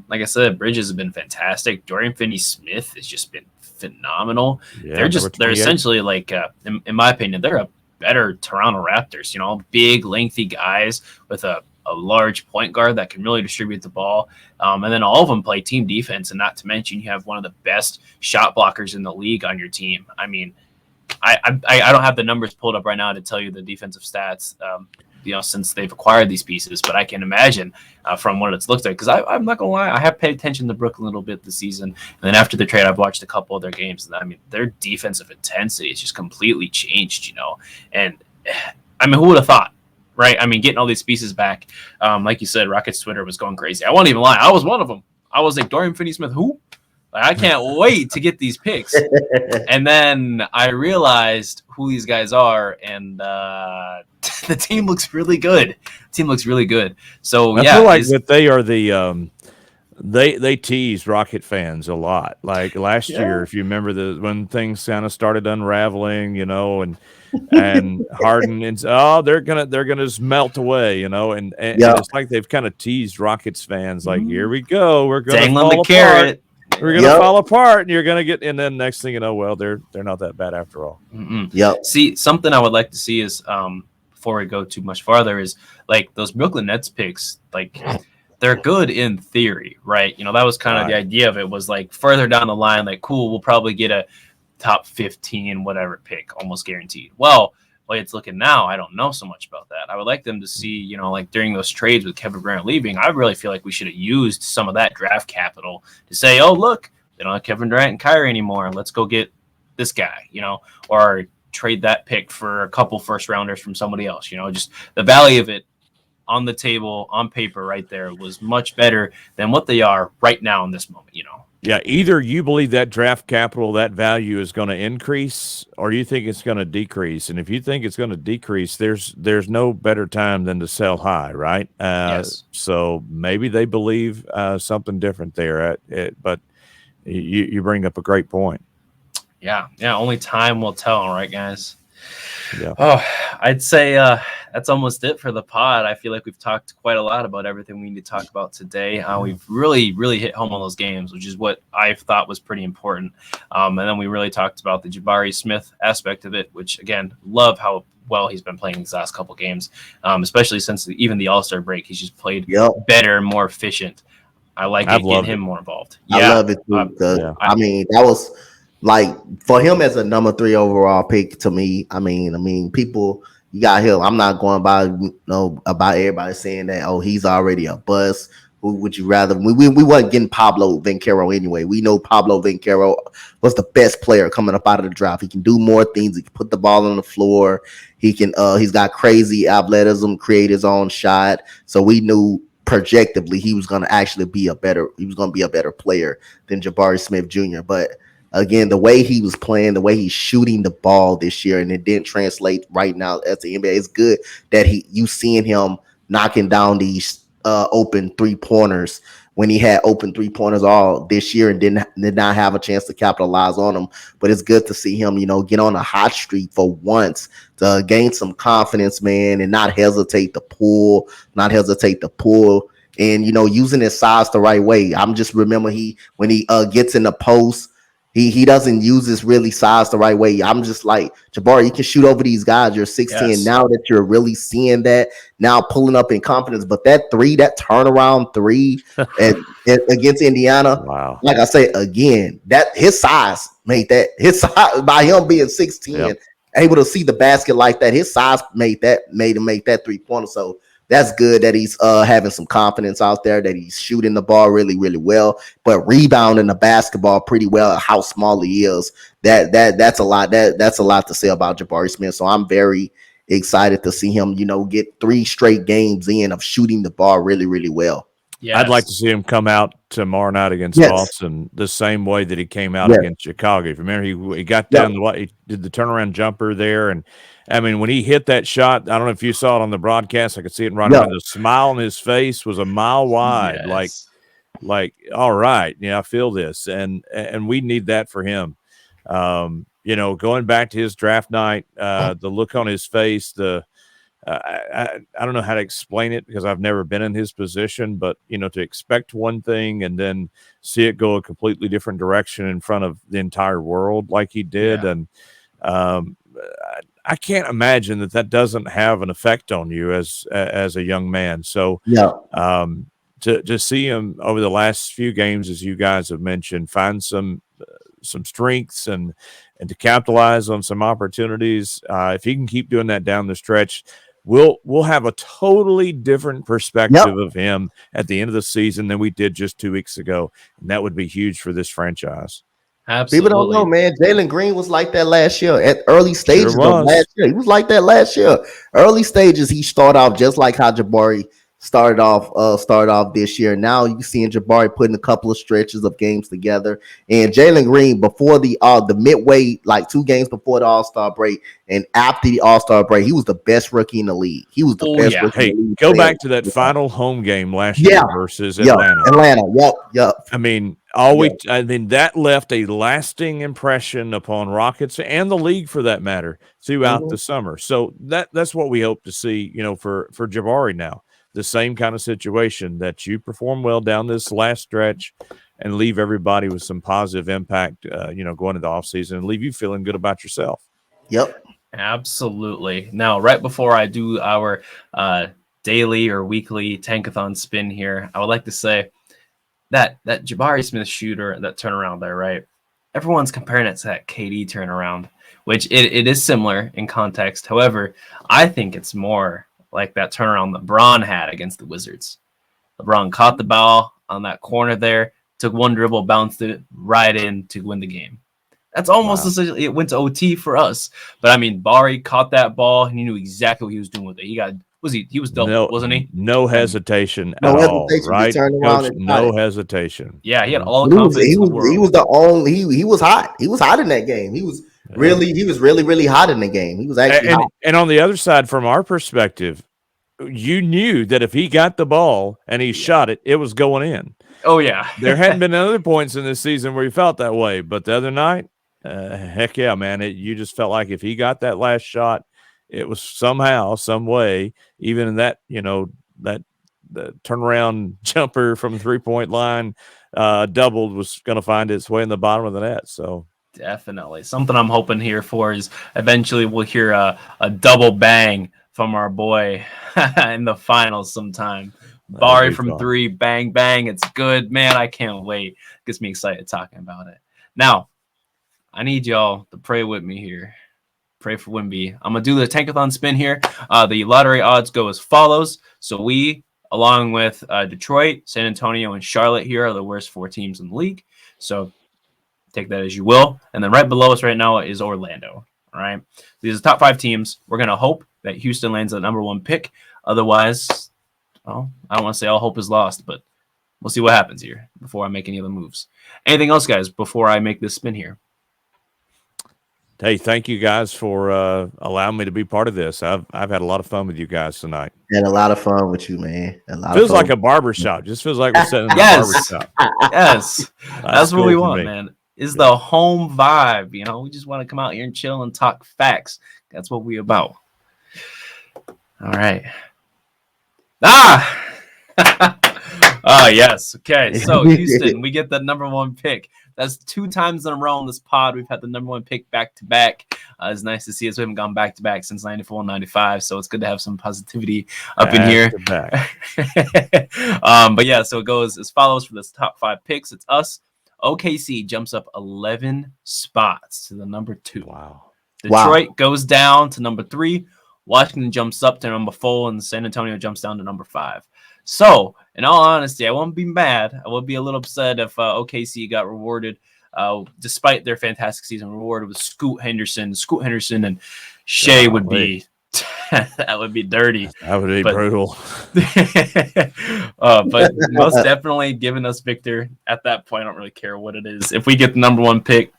like I said, Bridges has been fantastic. Dorian Finney-Smith has just been phenomenal. Yeah, they're essentially like, in my opinion, they're a better Toronto Raptors, big, lengthy guys with a large point guard that can really distribute the ball. And then all of them play team defense. And not to mention, you have one of the best shot blockers in the league on your team. I mean, I don't have the numbers pulled up right now to tell you the defensive stats, since they've acquired these pieces, but I can imagine from what it's looked like, because I'm not gonna lie, I have paid attention to Brooklyn a little bit this season, and then after the trade, I've watched a couple of their games, and I mean, their defensive intensity has just completely changed, and I mean, who would have thought, right? I mean, getting all these pieces back, like you said, Rockets Twitter was going crazy. I won't even lie, I was one of them. I was like, Dorian Finney-Smith, who? I can't wait to get these picks. And then I realized who these guys are, and the team looks really good. So I feel like that they are the they tease Rocket fans a lot. Like last year, if you remember when things kind of started unraveling, and Harden and they're gonna just melt away, and it's like they've kind of teased Rockets fans like, here we go, we're gonna dangling fall the carrot. We're going to fall apart, and you're going to get – and then next thing you know, well, they're not that bad after all. Yep. See, something I would like to see is before we go too much farther is, like, those Brooklyn Nets picks, like, they're good in theory, right? That was kind of the idea of it was, like, further down the line, like, cool, we'll probably get a top 15 whatever pick, almost guaranteed. Well, way it's looking now, I don't know so much about that. I would like them to see, you know, like during those trades with Kevin Durant leaving, I really feel like we should have used some of that draft capital to say, oh, look, they don't have Kevin Durant and Kyrie anymore. Let's go get this guy, you know, or trade that pick for a couple first rounders from somebody else. You know, just the value of it on the table, on paper right there was much better than what they are right now in this moment, you know. Yeah, either you believe that draft capital, that value is going to increase, or you think it's going to decrease. And if you think it's going to decrease, there's no better time than to sell high, right? Yes. So maybe they believe something different there. But you bring up a great point. Yeah. Only time will tell, right, guys? Yeah. Oh, I'd say that's almost it for the pod. I feel like we've talked quite a lot about everything we need to talk about today. We've really, really hit home on those games, which is what I thought was pretty important. And then we really talked about the Jabari Smith aspect of it, which, again, love how well he's been playing these last couple games, especially since even the All-Star break. He's just played better, more efficient. I like getting him more involved. I love it too. I mean, that was like for him as a number 3 overall pick to me. I mean, people, you got him. I'm not going by about everybody saying that. Oh, he's already a bust. Who would you rather? We wasn't getting Pablo Banchero anyway. We know Pablo Banchero was the best player coming up out of the draft. He can do more things. He can put the ball on the floor. He can. He's got crazy athleticism, create his own shot. So we knew projectively he was going to actually be a better player than Jabari Smith Jr. But again, the way he was playing, the way he's shooting the ball this year, and it didn't translate right now as the NBA. It's good that you seeing him knocking down these open 3-pointers when he had open 3-pointers all this year and did not have a chance to capitalize on them. But it's good to see him, get on a hot streak for once to gain some confidence, man, and not hesitate to pull, and, using his size the right way. I'm just remember when he gets in the post, he doesn't use his really size the right way. I'm just like, Jabari, you can shoot over these guys. You're 16. Yes. Now that you're really seeing that, now pulling up in confidence. But that turnaround 3 against Indiana, wow. Like I say, again, that his size made that. His size, by him being 6'10", able to see the basket like that, his size made him make that 3-pointer. So that's good that he's having some confidence out there, that he's shooting the ball really, really well, but rebounding the basketball pretty well. How small he is, that's a lot. That's a lot to say about Jabari Smith. So I'm very excited to see him, get 3 straight games in of shooting the ball really, really well. Yes. I'd like to see him come out tomorrow night against Boston the same way that he came out against Chicago. If you remember, he got down he did the turnaround jumper there, and I mean, when he hit that shot, I don't know if you saw it on the broadcast. I could see it right away. The smile on his face was a mile wide. Like, all right, I feel this, and we need that for him. Going back to his draft night, the look on his face, I don't know how to explain it because I've never been in his position, but to expect one thing and then see it go a completely different direction in front of the entire world like he did, and I can't imagine that doesn't have an effect on you as a young man. So to see him over the last few games, as you guys have mentioned, find some strengths and to capitalize on some opportunities. If he can keep doing that down the stretch, we'll have a totally different perspective of him at the end of the season than we did just 2 weeks ago, and that would be huge for this franchise. Absolutely. People don't know, man. Jalen Green was like that last year at early stages of last year. He was like that last year. Early stages, he started off just like how Jabari started off this year. Now you seeing Jabari putting a couple of stretches of games together, and Jalen Green before the midway, like 2 games before the All-Star break and after the All-Star break, he was the best rookie in the league. He was the best rookie in the league. Go back to that final home game last year versus Atlanta. Yep. I mean, that left a lasting impression upon Rockets and the league for that matter throughout the summer. So that's what we hope to see, for Jabari now. The same kind of situation that you perform well down this last stretch and leave everybody with some positive impact, going into the offseason and leave you feeling good about yourself. Yep. Absolutely. Now, right before I do our daily or weekly tankathon spin here, I would like to say that Jabari Smith shooter, that turnaround there, right? Everyone's comparing it to that KD turnaround. which it is similar in context. However, I think it's more like that turnaround LeBron had against the Wizards. LeBron caught the ball on that corner there, took one dribble, bounced it right in to win the game. That's almost essentially it went to OT for us. But I mean, Bari caught that ball and he knew exactly what he was doing with it. He was double, wasn't he? No hesitation No at all, hesitation. He right, turned around Coach? and shot No it. hesitation. Yeah, he had all He the was confidence he in the was world. he was the only he was hot. He was hot in that game. He was really hot in the game. He was actually hot. And on the other side, from our perspective, you knew that if he got the ball and he shot it, it was going in. Oh yeah. There hadn't been other points in this season where he felt that way, but the other night, heck yeah, man! You just felt like if he got that last shot, it was somehow, some way, even in that that the turnaround jumper from the 3-point line doubled was going to find its way in the bottom of the net. So definitely something I'm hoping here for is eventually we'll hear a double bang from our boy in the finals sometime. Bari from fun. 3, bang bang. It's good, man. I can't wait. Gets me excited talking about it. Now, I need y'all to pray with me here. Pray for Wimby. I'm gonna do the tankathon spin here. The lottery odds go as follows. So we, along with Detroit, San Antonio, and Charlotte here are the worst 4 teams in the league. So take that as you will. And then right below us right now is Orlando. All right. These are the top 5 teams. We're gonna hope that Houston lands the number 1 pick. Otherwise, well, I don't want to say all hope is lost, but we'll see what happens here before I make any other moves. Anything else, guys, before I make this spin here? Hey, thank you guys for allowing me to be part of this. I've had a lot of fun with you guys tonight. And a lot of fun with you, man. Feels like a barbershop. Just feels like we're sitting in a barbershop. Yes. That's what cool we for want, me. man. Is the home vibe. We just want to come out here and chill and talk facts. That's what we about. All right. Oh, yes. Okay. So, Houston, we get the number 1 pick. That's 2 times in a row in this pod. We've had the number 1 pick back to back. It's nice to see us. We haven't gone back to back since 94 and 95. So it's good to have some positivity up in here. But yeah, so it goes as follows for this top 5 picks. It's us. OKC jumps up 11 spots to the number 2. Wow. Detroit goes down to number 3. Washington jumps up to number 4, and San Antonio jumps down to number 5. So, in all honesty, I won't be mad. I would be a little upset if OKC got rewarded, despite their fantastic season, rewarded with Scoot Henderson. Scoot Henderson and Shea would be that would be dirty. That would be brutal. But most definitely giving us Victor at that point. I don't really care what it is. If we get the number 1 pick,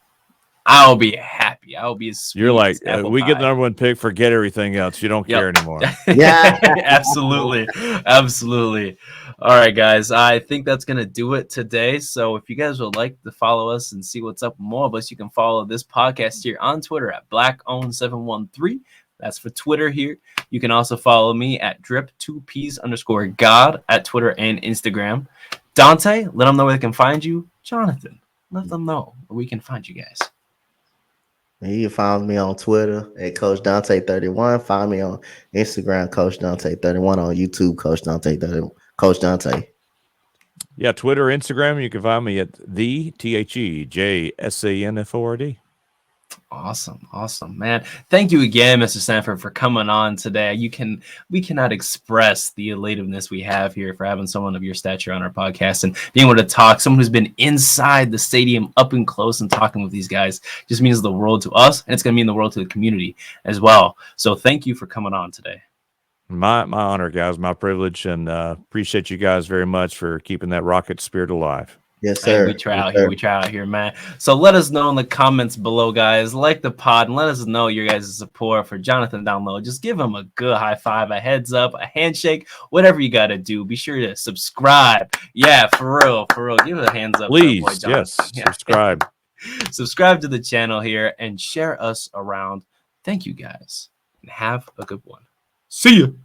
I'll be happy. I'll be as sweet. You're like, as we get the number 1 pick, forget everything else. You don't care anymore. Yeah. Absolutely. Absolutely. All right, guys. I think that's going to do it today. So if you guys would like to follow us and see what's up with more of us, you can follow this podcast here on Twitter at BlackOwn713. That's for Twitter here. You can also follow me at drip2ps_God at Twitter and Instagram. Dante, let them know where they can find you. Jonathan, let them know where we can find you guys. You can find me on Twitter at Coach Dante31. Find me on Instagram, Coach Dante31. On YouTube, Coach Dante31. Coach Dante. Yeah, Twitter, Instagram. You can find me at the THEJSANFORD. Awesome, man. Thank you again, Mr. Sanford, for coming on today. We cannot express the elativeness we have here for having someone of your stature on our podcast and being able to talk. Someone who's been inside the stadium up and close and talking with these guys just means the world to us, and it's going to mean the world to the community as well. So thank you for coming on today. My honor, guys, my privilege, and appreciate you guys very much for keeping that Rocket spirit alive. Yes, sir. We try out here, man. So let us know in the comments below, guys. Like the pod and let us know your guys' support for Jonathan down low. Just give him a good high five, a heads up, a handshake, whatever you got to do. Be sure to subscribe. Yeah, for real. Give it a hands up. Please, yes, subscribe. Subscribe to the channel here and share us around. Thank you, guys, and have a good one. See you.